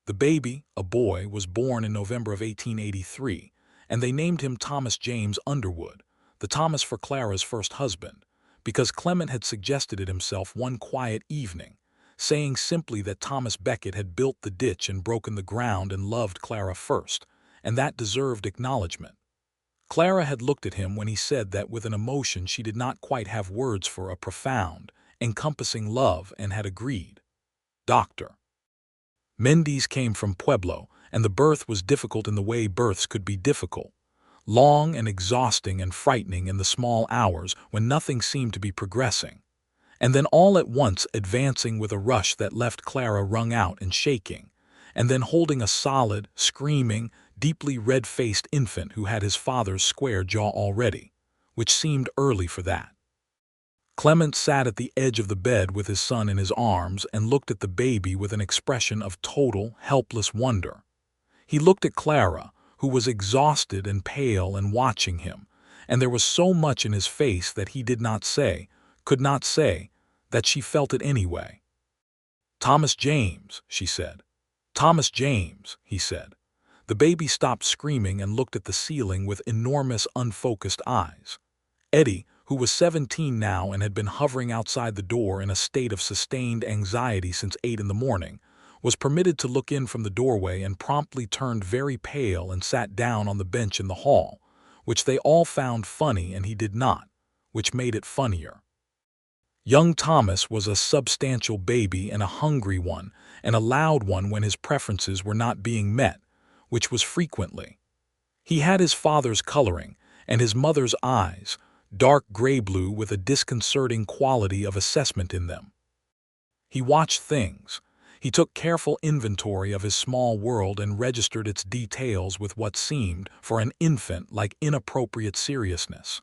The baby, a boy, was born in November of 1883, and they named him Thomas James Underwood, the Thomas for Clara's first husband, because Clement had suggested it himself one quiet evening, saying simply that Thomas Beckett had built the ditch and broken the ground and loved Clara first, and that deserved acknowledgement. Clara had looked at him when he said that with an emotion she did not quite have words for, a profound, encompassing love, and had agreed. Dr. Mendes came from Pueblo, and the birth was difficult in the way births could be difficult. Long and exhausting and frightening in the small hours when nothing seemed to be progressing, and then all at once advancing with a rush that left Clara wrung out and shaking, and then holding a solid, screaming, deeply red-faced infant who had his father's square jaw already, which seemed early for that. Clement sat at the edge of the bed with his son in his arms and looked at the baby with an expression of total, helpless wonder. He looked at Clara, who was exhausted and pale and watching him, and there was so much in his face that he could not say, that she felt it anyway. "Thomas James," she said. "Thomas James," he said. The baby stopped screaming and looked at the ceiling with enormous, unfocused eyes. Eddie, who was 17 now and had been hovering outside the door in a state of sustained anxiety since 8 in the morning, was permitted to look in from the doorway and promptly turned very pale and sat down on the bench in the hall, which they all found funny and he did not, which made it funnier. Young Thomas was a substantial baby and a hungry one, and a loud one when his preferences were not being met, which was frequently. He had his father's coloring and his mother's eyes, dark gray-blue with a disconcerting quality of assessment in them. He watched things. He took careful inventory of his small world and registered its details with what seemed, for an infant, like inappropriate seriousness.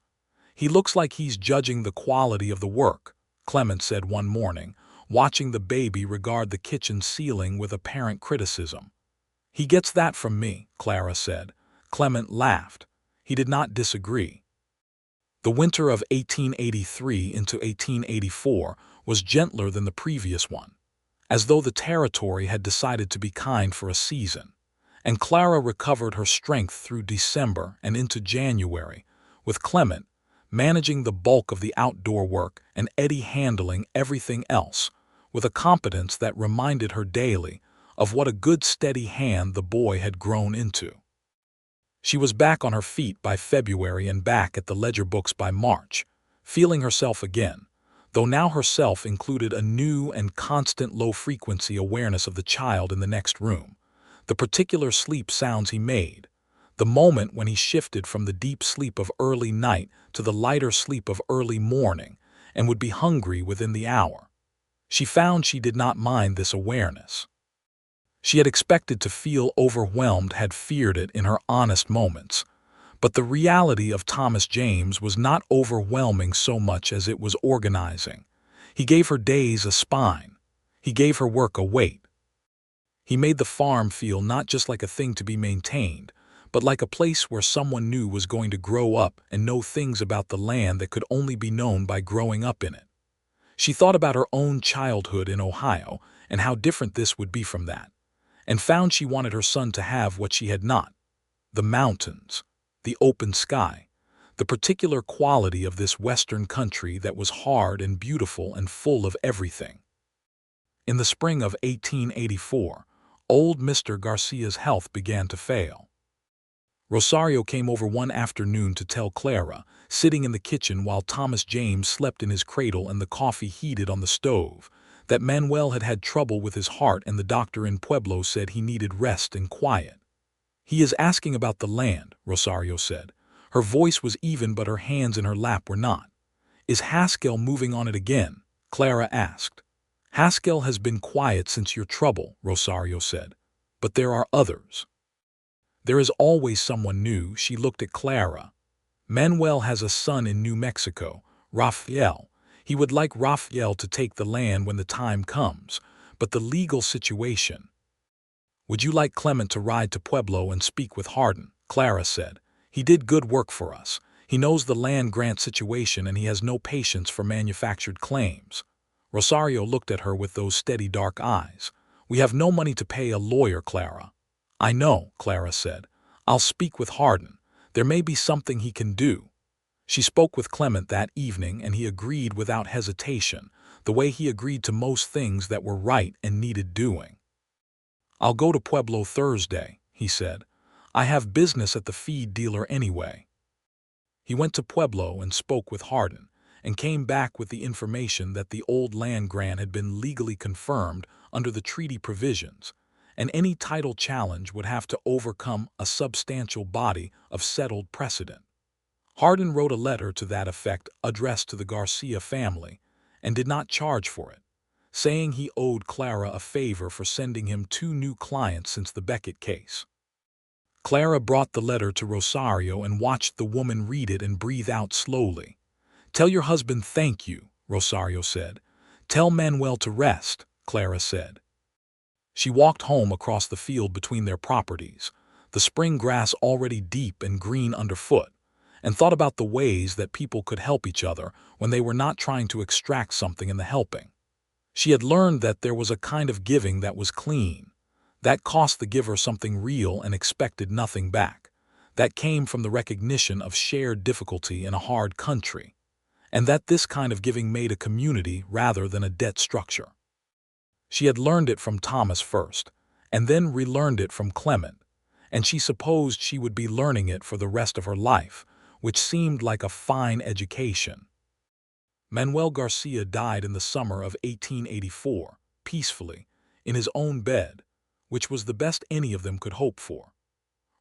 "He looks like he's judging the quality of the work," Clement said one morning, watching the baby regard the kitchen ceiling with apparent criticism. "He gets that from me," Clara said. Clement laughed. He did not disagree. The winter of 1883 into 1884 was gentler than the previous one, as though the territory had decided to be kind for a season, and Clara recovered her strength through December and into January, with Clement managing the bulk of the outdoor work and Eddie handling everything else, with a competence that reminded her daily of what a good steady hand the boy had grown into. She was back on her feet by February and back at the ledger books by March, feeling herself again, though now herself included a new and constant low-frequency awareness of the child in the next room, the particular sleep sounds he made, the moment when he shifted from the deep sleep of early night to the lighter sleep of early morning and would be hungry within the hour. She found she did not mind this awareness. She had expected to feel overwhelmed, had feared it in her honest moments, but the reality of Thomas James was not overwhelming so much as it was organizing. He gave her days a spine. He gave her work a weight. He made the farm feel not just like a thing to be maintained, but like a place where someone new was going to grow up and know things about the land that could only be known by growing up in it. She thought about her own childhood in Ohio and how different this would be from that, and found she wanted her son to have what she had not: the mountains, the open sky, the particular quality of this western country that was hard and beautiful and full of everything. In the spring of 1884, old Mr. Garcia's health began to fail. Rosario came over one afternoon to tell Clara, sitting in the kitchen while Thomas James slept in his cradle and the coffee heated on the stove, that Manuel had had trouble with his heart and the doctor in Pueblo said he needed rest and quiet. "He is asking about the land," Rosario said. Her voice was even but her hands in her lap were not. "Is Haskell moving on it again?" Clara asked. "Haskell has been quiet since your trouble," Rosario said. "But there are others." "There is always someone new." She looked at Clara. "Manuel has a son in New Mexico, Rafael. He would like Rafael to take the land when the time comes, but the legal situation—" "Would you like Clement to ride to Pueblo and speak with Hardin?" Clara said. "He did good work for us. He knows the land grant situation and he has no patience for manufactured claims." Rosario looked at her with those steady dark eyes. "We have no money to pay a lawyer, Clara." "I know," Clara said. "I'll speak with Hardin. There may be something he can do." She spoke with Clement that evening and he agreed without hesitation, the way he agreed to most things that were right and needed doing. "I'll go to Pueblo Thursday," he said. "I have business at the feed dealer anyway." He went to Pueblo and spoke with Hardin, and came back with the information that the old land grant had been legally confirmed under the treaty provisions, and any title challenge would have to overcome a substantial body of settled precedent. Hardin wrote a letter to that effect addressed to the Garcia family, and did not charge for it, saying he owed Clara a favor for sending him 2 new clients since the Beckett case. Clara brought the letter to Rosario and watched the woman read it and breathe out slowly. "Tell your husband thank you," Rosario said. "Tell Manuel to rest," Clara said. She walked home across the field between their properties, the spring grass already deep and green underfoot, and thought about the ways that people could help each other when they were not trying to extract something in the helping. She had learned that there was a kind of giving that was clean, that cost the giver something real and expected nothing back, that came from the recognition of shared difficulty in a hard country, and that this kind of giving made a community rather than a debt structure. She had learned it from Thomas first, and then relearned it from Clement, and she supposed she would be learning it for the rest of her life, which seemed like a fine education. Manuel Garcia died in the summer of 1884, peacefully, in his own bed, which was the best any of them could hope for.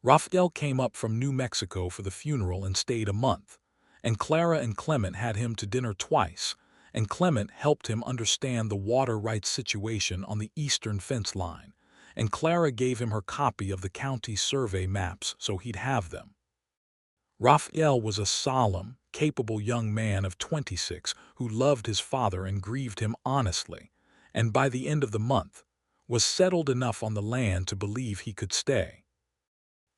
Rafael came up from New Mexico for the funeral and stayed a month, and Clara and Clement had him to dinner twice, and Clement helped him understand the water rights situation on the eastern fence line, and Clara gave him her copy of the county survey maps so he'd have them. Rafael was a solemn, capable young man of 26 who loved his father and grieved him honestly, and by the end of the month, was settled enough on the land to believe he could stay.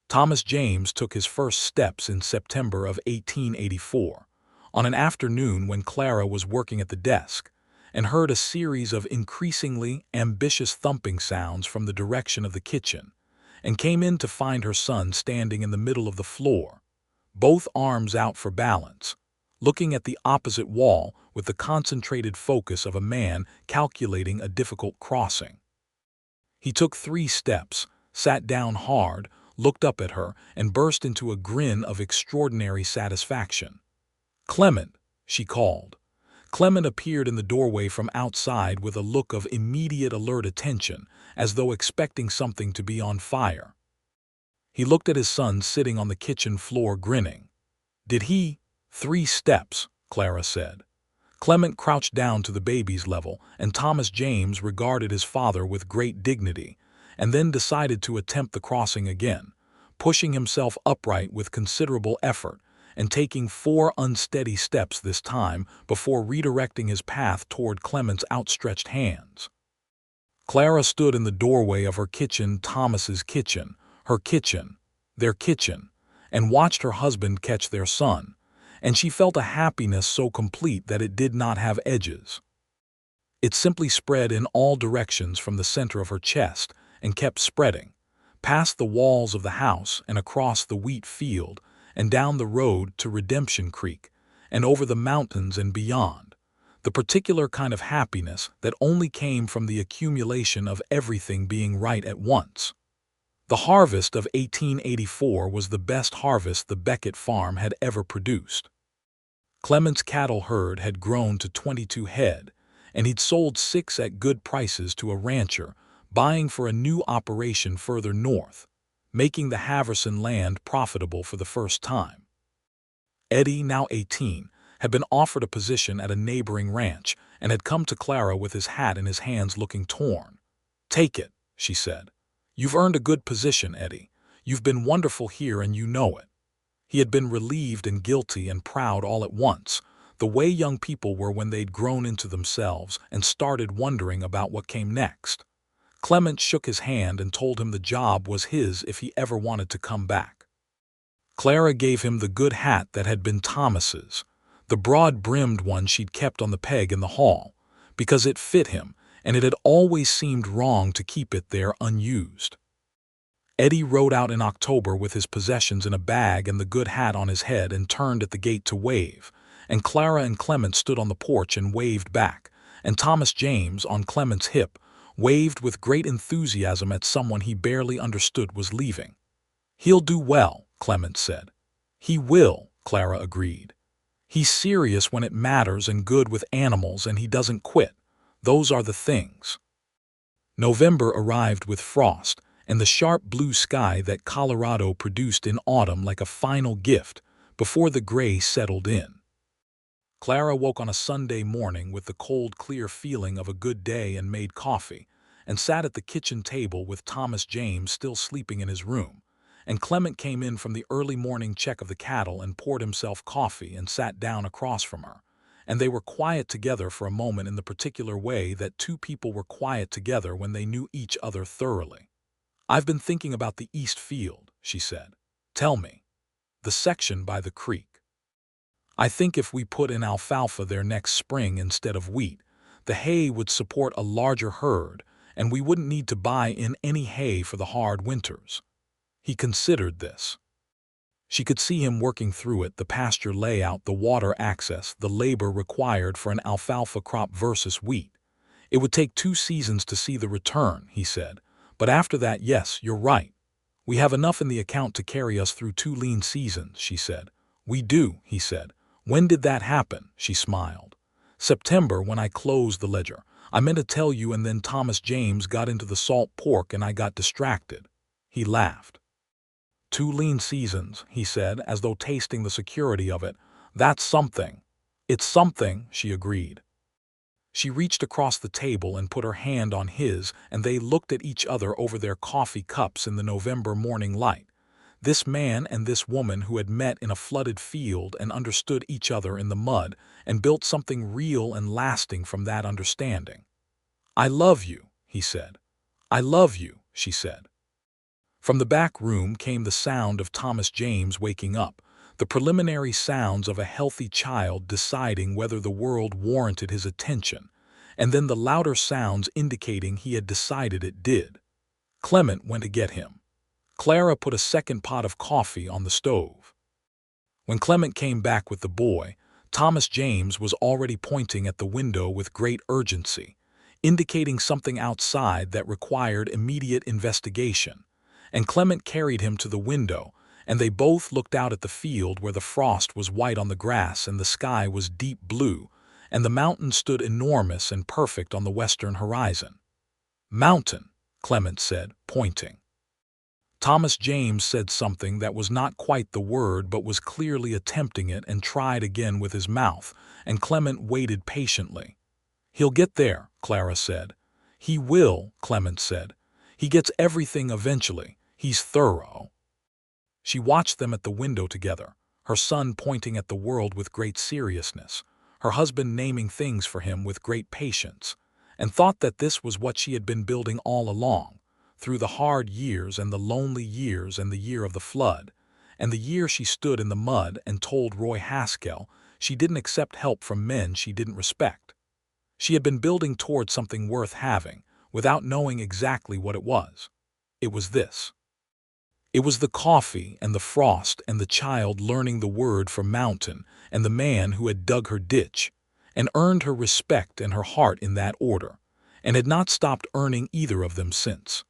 Thomas James took his first steps in September of 1884, on an afternoon when Clara was working at the desk, and heard a series of increasingly ambitious thumping sounds from the direction of the kitchen, and came in to find her son standing in the middle of the floor, both arms out for balance, looking at the opposite wall with the concentrated focus of a man calculating a difficult crossing. He took 3 steps, sat down hard, looked up at her, and burst into a grin of extraordinary satisfaction. "Clement," she called. Clement appeared in the doorway from outside with a look of immediate alert attention, as though expecting something to be on fire. He looked at his son sitting on the kitchen floor grinning. "Did he?" "3 steps," Clara said. Clement crouched down to the baby's level, and Thomas James regarded his father with great dignity, and then decided to attempt the crossing again, pushing himself upright with considerable effort, and taking 4 unsteady steps this time before redirecting his path toward Clement's outstretched hands. Clara stood in the doorway of her kitchen, Thomas's kitchen, her kitchen, their kitchen, and watched her husband catch their son, and she felt a happiness so complete that it did not have edges. It simply spread in all directions from the center of her chest and kept spreading, past the walls of the house and across the wheat field and down the road to Redemption Creek and over the mountains and beyond, the particular kind of happiness that only came from the accumulation of everything being right at once. The harvest of 1884 was the best harvest the Beckett farm had ever produced. Clement's cattle herd had grown to 22 head, and he'd sold 6 at good prices to a rancher, buying for a new operation further north, making the Haverson land profitable for the first time. Eddie, now 18, had been offered a position at a neighboring ranch and had come to Clara with his hat in his hands looking torn. "Take it," she said. "You've earned a good position, Eddie. You've been wonderful here and you know it." He had been relieved and guilty and proud all at once, the way young people were when they'd grown into themselves and started wondering about what came next. Clement shook his hand and told him the job was his if he ever wanted to come back. Clara gave him the good hat that had been Thomas's, the broad-brimmed one she'd kept on the peg in the hall, because it fit him, and it had always seemed wrong to keep it there unused. Eddie rode out in October with his possessions in a bag and the good hat on his head and turned at the gate to wave, and Clara and Clement stood on the porch and waved back, and Thomas James, on Clement's hip, waved with great enthusiasm at someone he barely understood was leaving. "He'll do well," Clement said. "He will," Clara agreed. "He's serious when it matters and good with animals, and he doesn't quit. Those are the things." November arrived with frost and the sharp blue sky that Colorado produced in autumn like a final gift before the gray settled in. Clara woke on a Sunday morning with the cold, clear feeling of a good day and made coffee, and sat at the kitchen table with Thomas James still sleeping in his room, and Clement came in from the early morning check of the cattle and poured himself coffee and sat down across from her, and they were quiet together for a moment in the particular way that two people were quiet together when they knew each other thoroughly. "I've been thinking about the East Field," she said. "Tell me." "The section by the creek. I think if we put in alfalfa there next spring instead of wheat, the hay would support a larger herd, and we wouldn't need to buy in any hay for the hard winters." He considered this. She could see him working through it, the pasture layout, the water access, the labor required for an alfalfa crop versus wheat. "It would take 2 seasons to see the return," he said. "But after that, yes, you're right. We have enough in the account to carry us through 2 lean seasons," she said. "We do," he said. "When did that happen?" She smiled. "September, when I closed the ledger. I meant to tell you, and then Thomas James got into the salt pork and I got distracted." He laughed. "2 lean seasons," he said, as though tasting the security of it. "That's something." "It's something," she agreed. She reached across the table and put her hand on his, and they looked at each other over their coffee cups in the November morning light. This man and this woman who had met in a flooded field and understood each other in the mud and built something real and lasting from that understanding. "I love you," he said. "I love you," she said. From the back room came the sound of Thomas James waking up, the preliminary sounds of a healthy child deciding whether the world warranted his attention, and then the louder sounds indicating he had decided it did. Clement went to get him. Clara put a second pot of coffee on the stove. When Clement came back with the boy, Thomas James was already pointing at the window with great urgency, indicating something outside that required immediate investigation. And Clement carried him to the window, and they both looked out at the field where the frost was white on the grass and the sky was deep blue, and the mountain stood enormous and perfect on the western horizon. "Mountain," Clement said, pointing. Thomas James said something that was not quite the word but was clearly attempting it, and tried again with his mouth, and Clement waited patiently. "He'll get there," Clara said. "He will," Clement said. "He gets everything eventually. He's thorough." She watched them at the window together, her son pointing at the world with great seriousness, her husband naming things for him with great patience, and thought that this was what she had been building all along, through the hard years and the lonely years and the year of the flood, and the year she stood in the mud and told Roy Haskell she didn't accept help from men she didn't respect. She had been building toward something worth having, without knowing exactly what it was. It was this. It was the coffee and the frost and the child learning the word for mountain and the man who had dug her ditch and earned her respect and her heart in that order, and had not stopped earning either of them since.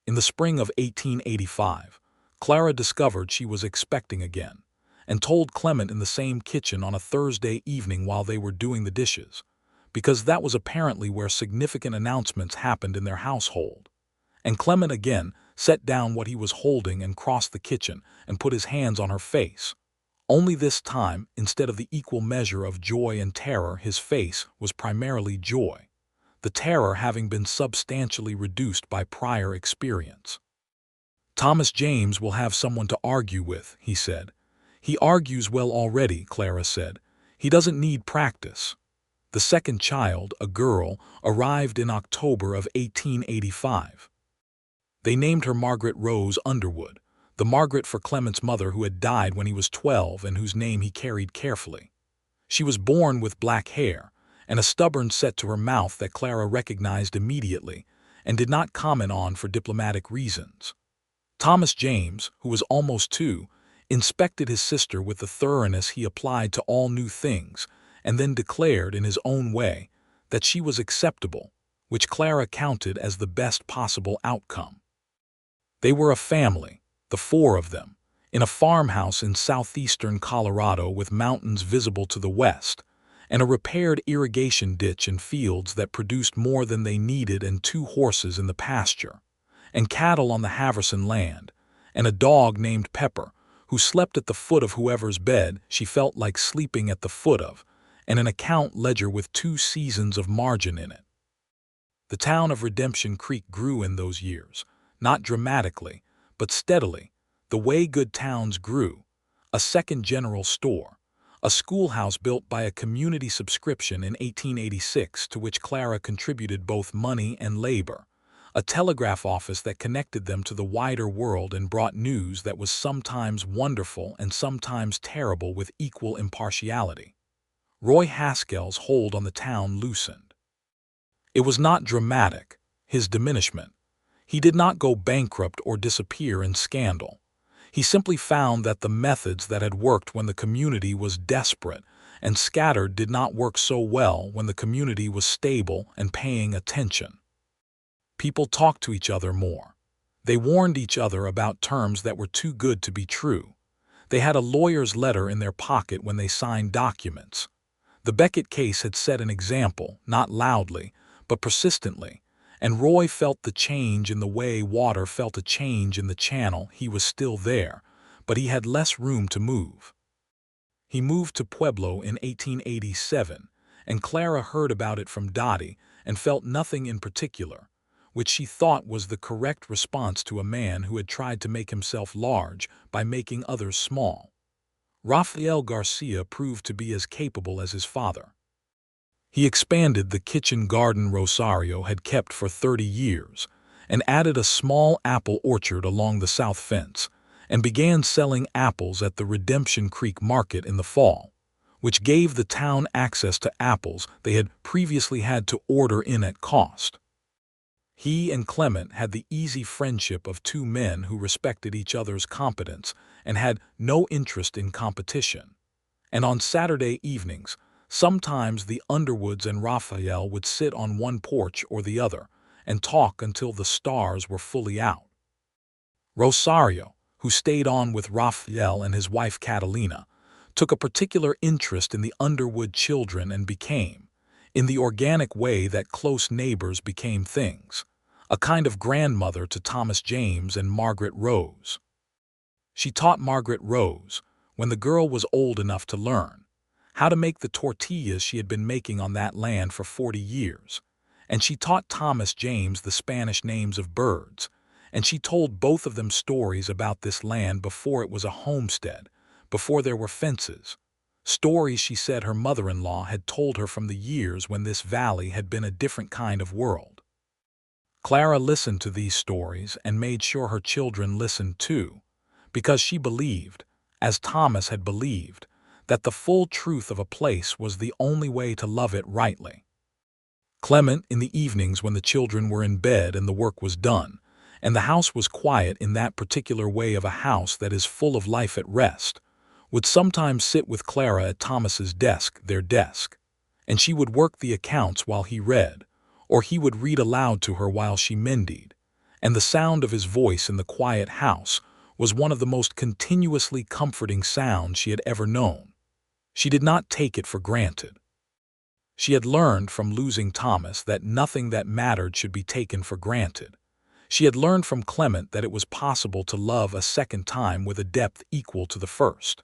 In the spring of 1885, Clara discovered she was expecting again, and told Clement in the same kitchen on a Thursday evening while they were doing the dishes, because that was apparently where significant announcements happened in their household. And Clement again set down what he was holding and crossed the kitchen and put his hands on her face. Only this time, instead of the equal measure of joy and terror, his face was primarily joy, the terror having been substantially reduced by prior experience. "Thomas James will have someone to argue with," he said. "He argues well already," Clara said. "He doesn't need practice." The second child, a girl, arrived in October of 1885. They named her Margaret Rose Underwood, the Margaret for Clement's mother who had died when he was 12 and whose name he carried carefully. She was born with black hair and a stubborn set to her mouth that Clara recognized immediately and did not comment on for diplomatic reasons. Thomas James, who was almost 2, inspected his sister with the thoroughness he applied to all new things, and then declared in his own way that she was acceptable, which Clara counted as the best possible outcome. They were a family, the 4 of them, in a farmhouse in southeastern Colorado with mountains visible to the west, and a repaired irrigation ditch and fields that produced more than they needed, and 2 horses in the pasture, and cattle on the Haverson land, and a dog named Pepper, who slept at the foot of whoever's bed she felt like sleeping at the foot of, and an account ledger with 2 seasons of margin in it. The town of Redemption Creek grew in those years, not dramatically, but steadily, the way good towns grew: a second general store, a schoolhouse built by a community subscription in 1886 to which Clara contributed both money and labor, a telegraph office that connected them to the wider world and brought news that was sometimes wonderful and sometimes terrible with equal impartiality. Roy Haskell's hold on the town loosened. It was not dramatic, his diminishment. He did not go bankrupt or disappear in scandal. He simply found that the methods that had worked when the community was desperate and scattered did not work so well when the community was stable and paying attention. People talked to each other more. They warned each other about terms that were too good to be true. They had a lawyer's letter in their pocket when they signed documents. The Beckett case had set an example, not loudly, but persistently, and Roy felt the change in the way water felt a change in the channel. He was still there, but he had less room to move. He moved to Pueblo in 1887, and Clara heard about it from Dottie and felt nothing in particular, which she thought was the correct response to a man who had tried to make himself large by making others small. Rafael Garcia proved to be as capable as his father. He expanded the kitchen garden Rosario had kept for 30 years and added a small apple orchard along the south fence and began selling apples at the Redemption Creek market in the fall, which gave the town access to apples they had previously had to order in at cost. He and Clement had the easy friendship of two men who respected each other's competence and had no interest in competition. And on Saturday evenings, sometimes the Underwoods and Raphael would sit on one porch or the other and talk until the stars were fully out. Rosario, who stayed on with Raphael and his wife Catalina, took a particular interest in the Underwood children and became, in the organic way that close neighbors became things, a kind of grandmother to Thomas James and Margaret Rose. She taught Margaret Rose, when the girl was old enough to learn, how to make the tortillas she had been making on that land for 40 years, and she taught Thomas James the Spanish names of birds, and she told both of them stories about this land before it was a homestead, before there were fences, stories she said her mother-in-law had told her from the years when this valley had been a different kind of world. Clara listened to these stories and made sure her children listened too, because she believed, as Thomas had believed, that the full truth of a place was the only way to love it rightly. Clement, in the evenings when the children were in bed and the work was done, and the house was quiet in that particular way of a house that is full of life at rest, would sometimes sit with Clara at Thomas's desk, their desk, and she would work the accounts while he read, or he would read aloud to her while she mended, and the sound of his voice in the quiet house was one of the most continuously comforting sounds she had ever known. She did not take it for granted. She had learned from losing Thomas that nothing that mattered should be taken for granted. She had learned from Clement that it was possible to love a second time with a depth equal to the first.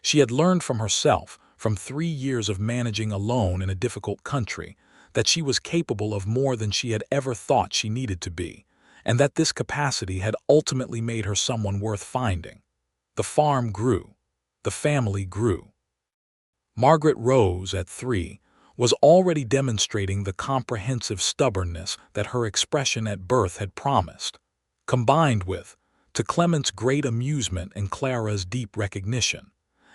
She had learned from herself, from 3 years of managing alone in a difficult country, that she was capable of more than she had ever thought she needed to be, and that this capacity had ultimately made her someone worth finding. The farm grew. The family grew. Margaret Rose, at 3, was already demonstrating the comprehensive stubbornness that her expression at birth had promised, combined with, to Clement's great amusement and Clara's deep recognition,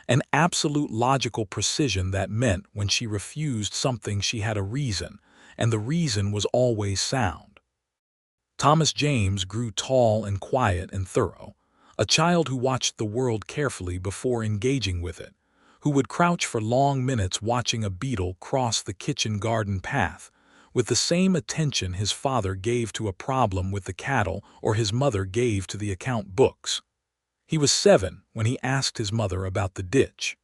an absolute logical precision that meant when she refused something she had a reason, and the reason was always sound. Thomas James grew tall and quiet and thorough, a child who watched the world carefully before engaging with it, who would crouch for long minutes watching a beetle cross the kitchen garden path, with the same attention his father gave to a problem with the cattle or his mother gave to the account books. He was 7 when he asked his mother about the ditch.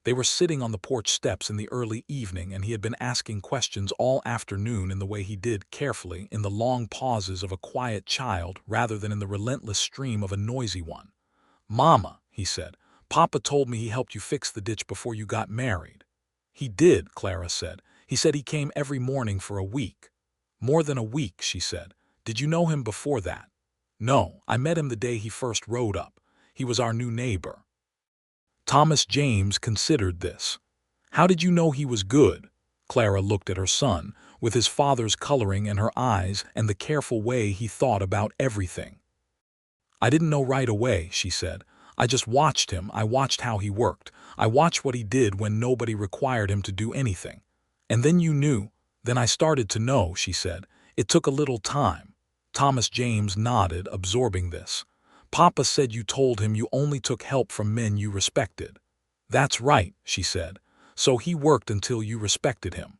They were sitting on the porch steps in the early evening, and he had been asking questions all afternoon in the way he did, carefully, in the long pauses of a quiet child rather than in the relentless stream of a noisy one. "Mama," he said, "Papa told me he helped you fix the ditch before you got married." "He did," Clara said. "He said he came every morning for a week." "More than a week," she said. "Did you know him before that?" "No, I met him the day he first rode up. He was our new neighbor." Thomas James considered this. How did you know he was good? Clara looked at her son, with his father's coloring in her eyes and the careful way he thought about everything. I didn't know right away, she said. I just watched him. I watched how he worked. I watched what he did when nobody required him to do anything. And then you knew. Then I started to know, she said. It took a little time. Thomas James nodded, absorbing this. Papa said you told him you only took help from men you respected. That's right, she said. So he worked until you respected him.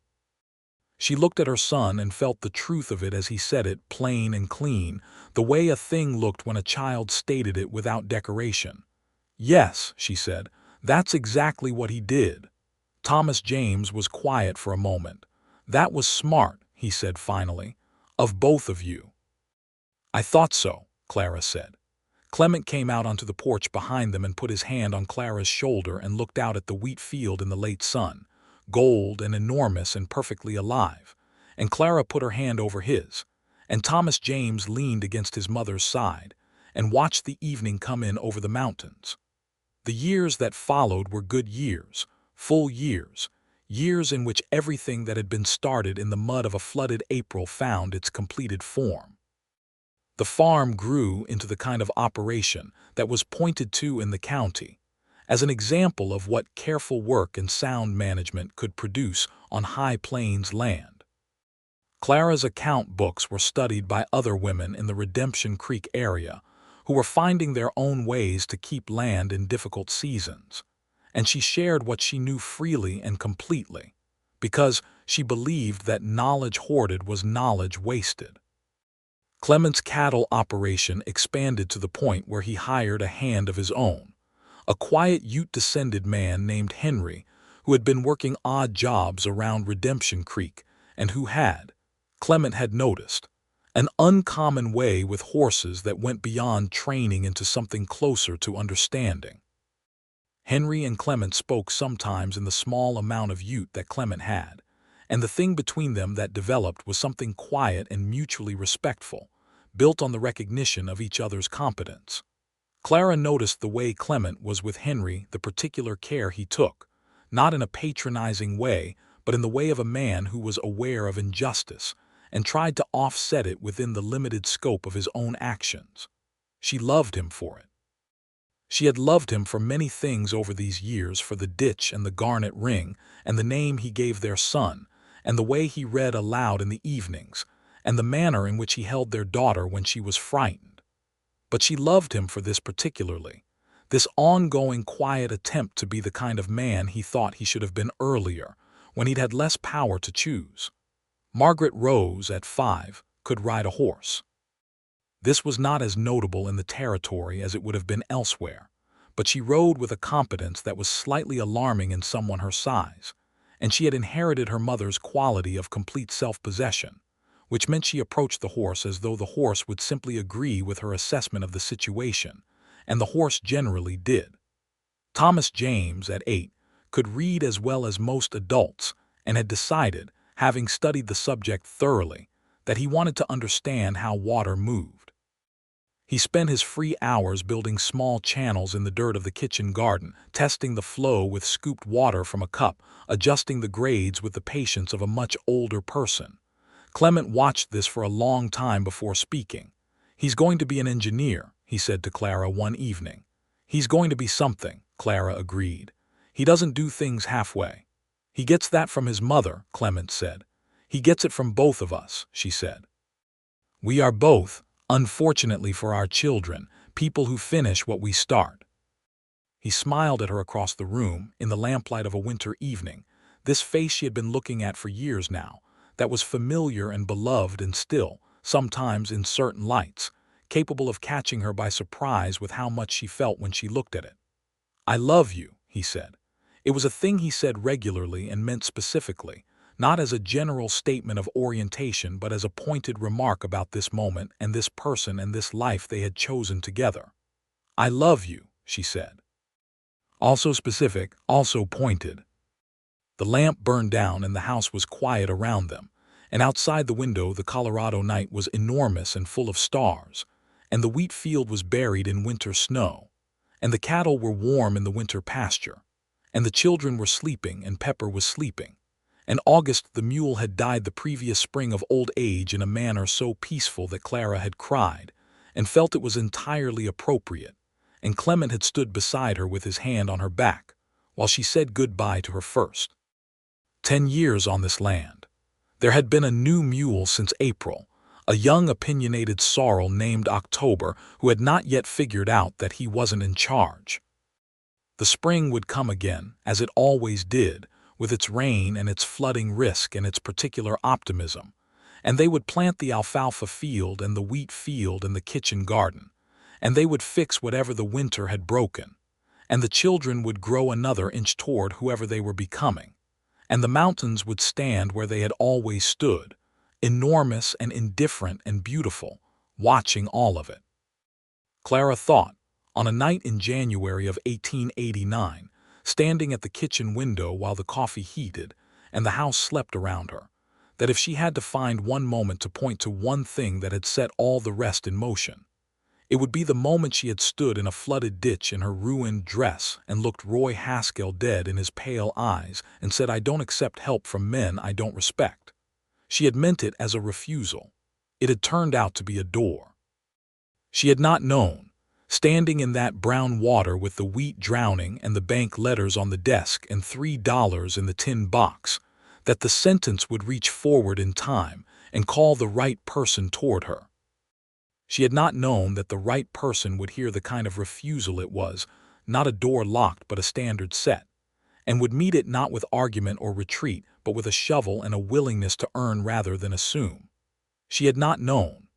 She looked at her son and felt the truth of it as he said it, plain and clean, the way a thing looked when a child stated it without decoration. Yes, she said, that's exactly what he did. Thomas James was quiet for a moment. That was smart, he said finally, of both of you. I thought so, Clara said. Clement came out onto the porch behind them and put his hand on Clara's shoulder and looked out at the wheat field in the late sun, gold and enormous and perfectly alive, and Clara put her hand over his, and Thomas James leaned against his mother's side and watched the evening come in over the mountains. The years that followed were good years, full years, years in which everything that had been started in the mud of a flooded April found its completed form. The farm grew into the kind of operation that was pointed to in the county as an example of what careful work and sound management could produce on high plains land. Clara's account books were studied by other women in the Redemption Creek area who were finding their own ways to keep land in difficult seasons, and she shared what she knew freely and completely, because she believed that knowledge hoarded was knowledge wasted. Clement's cattle operation expanded to the point where he hired a hand of his own, a quiet Ute-descended man named Henry, who had been working odd jobs around Redemption Creek and who had, Clement had noticed, an uncommon way with horses that went beyond training into something closer to understanding. Henry and Clement spoke sometimes in the small amount of Ute that Clement had, and the thing between them that developed was something quiet and mutually respectful, built on the recognition of each other's competence. Clara noticed the way Clement was with Henry, the particular care he took, not in a patronizing way, but in the way of a man who was aware of injustice and tried to offset it within the limited scope of his own actions. She loved him for it. She had loved him for many things over these years, for the ditch and the garnet ring and the name he gave their son, and the way he read aloud in the evenings, and the manner in which he held their daughter when she was frightened. But she loved him for this particularly, this ongoing quiet attempt to be the kind of man he thought he should have been earlier, when he'd had less power to choose. Margaret Rose, at 5, could ride a horse. This was not as notable in the territory as it would have been elsewhere, but she rode with a competence that was slightly alarming in someone her size, and she had inherited her mother's quality of complete self-possession, which meant she approached the horse as though the horse would simply agree with her assessment of the situation, and the horse generally did. Thomas James, at 8, could read as well as most adults and had decided, having studied the subject thoroughly, that he wanted to understand how water moved. He spent his free hours building small channels in the dirt of the kitchen garden, testing the flow with scooped water from a cup, adjusting the grades with the patience of a much older person. Clement watched this for a long time before speaking. He's going to be an engineer, he said to Clara one evening. He's going to be something, Clara agreed. He doesn't do things halfway. He gets that from his mother, Clement said. He gets it from both of us, she said. We are both, unfortunately for our children, people who finish what we start. He smiled at her across the room, in the lamplight of a winter evening, this face she had been looking at for years now, that was familiar and beloved and still, sometimes in certain lights, capable of catching her by surprise with how much she felt when she looked at it. I love you, he said. It was a thing he said regularly and meant specifically, not as a general statement of orientation but as a pointed remark about this moment and this person and this life they had chosen together. I love you, she said. Also specific, also pointed. The lamp burned down and the house was quiet around them, and outside the window the Colorado night was enormous and full of stars, and the wheat field was buried in winter snow, and the cattle were warm in the winter pasture, and the children were sleeping, and Pepper was sleeping. And August the mule had died the previous spring of old age in a manner so peaceful that Clara had cried, and felt it was entirely appropriate, and Clement had stood beside her with his hand on her back, while she said good-bye to her first 10 years on this land. There had been a new mule since April, a young opinionated sorrel named October who had not yet figured out that he wasn't in charge. The spring would come again, as it always did, with its rain and its flooding risk and its particular optimism, and they would plant the alfalfa field and the wheat field and the kitchen garden, and they would fix whatever the winter had broken, and the children would grow another inch toward whoever they were becoming, and the mountains would stand where they had always stood, enormous and indifferent and beautiful, watching all of it. Clara thought, on a night in January of 1889, standing at the kitchen window while the coffee heated and the house slept around her, that if she had to find one moment to point to one thing that had set all the rest in motion, it would be the moment she had stood in a flooded ditch in her ruined dress and looked Roy Haskell dead in his pale eyes and said, "I don't accept help from men I don't respect." She had meant it as a refusal. It had turned out to be a door. She had not known, standing in that brown water with the wheat drowning and the bank letters on the desk and $3 in the tin box, that the sentence would reach forward in time and call the right person toward her. She had not known that the right person would hear the kind of refusal it was, not a door locked but a standard set, and would meet it not with argument or retreat but with a shovel and a willingness to earn rather than assume. She had not known,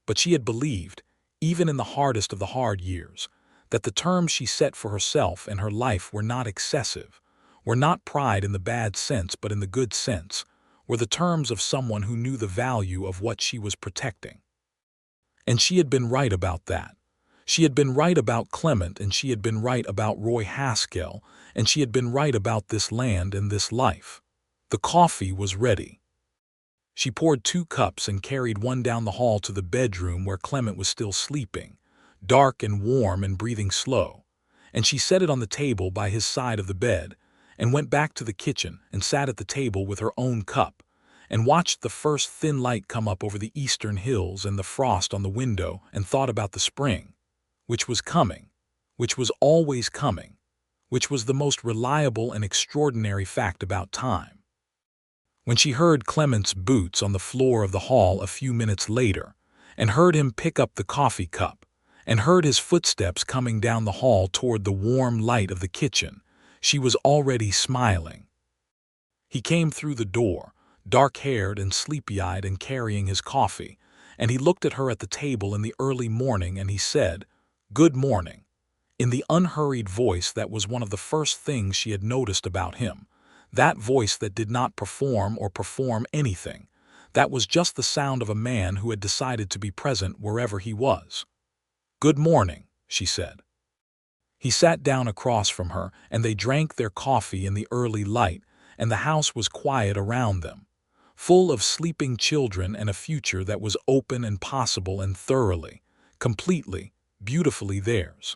but she had believed, even in the hardest of the hard years, that the terms she set for herself and her life were not excessive, were not pride in the bad sense but in the good sense, were the terms of someone who knew the value of what she was protecting. And she had been right about that. She had been right about Clement, and she had been right about Roy Haskell, and she had been right about this land and this life. The coffee was ready. She poured 2 cups and carried one down the hall to the bedroom where Clement was still sleeping, dark and warm and breathing slow, and she set it on the table by his side of the bed, and went back to the kitchen and sat at the table with her own cup, and watched the first thin light come up over the eastern hills and the frost on the window, and thought about the spring, which was coming, which was always coming, which was the most reliable and extraordinary fact about time. When she heard Clement's boots on the floor of the hall a few minutes later, and heard him pick up the coffee cup, and heard his footsteps coming down the hall toward the warm light of the kitchen, she was already smiling. He came through the door, dark-haired and sleepy-eyed and carrying his coffee, and he looked at her at the table in the early morning and he said, "Good morning," in the unhurried voice that was one of the first things she had noticed about him, that voice that did not perform or perform anything, that was just the sound of a man who had decided to be present wherever he was. "Good morning," she said. He sat down across from her, and they drank their coffee in the early light, and the house was quiet around them, full of sleeping children and a future that was open and possible and thoroughly, completely, beautifully theirs.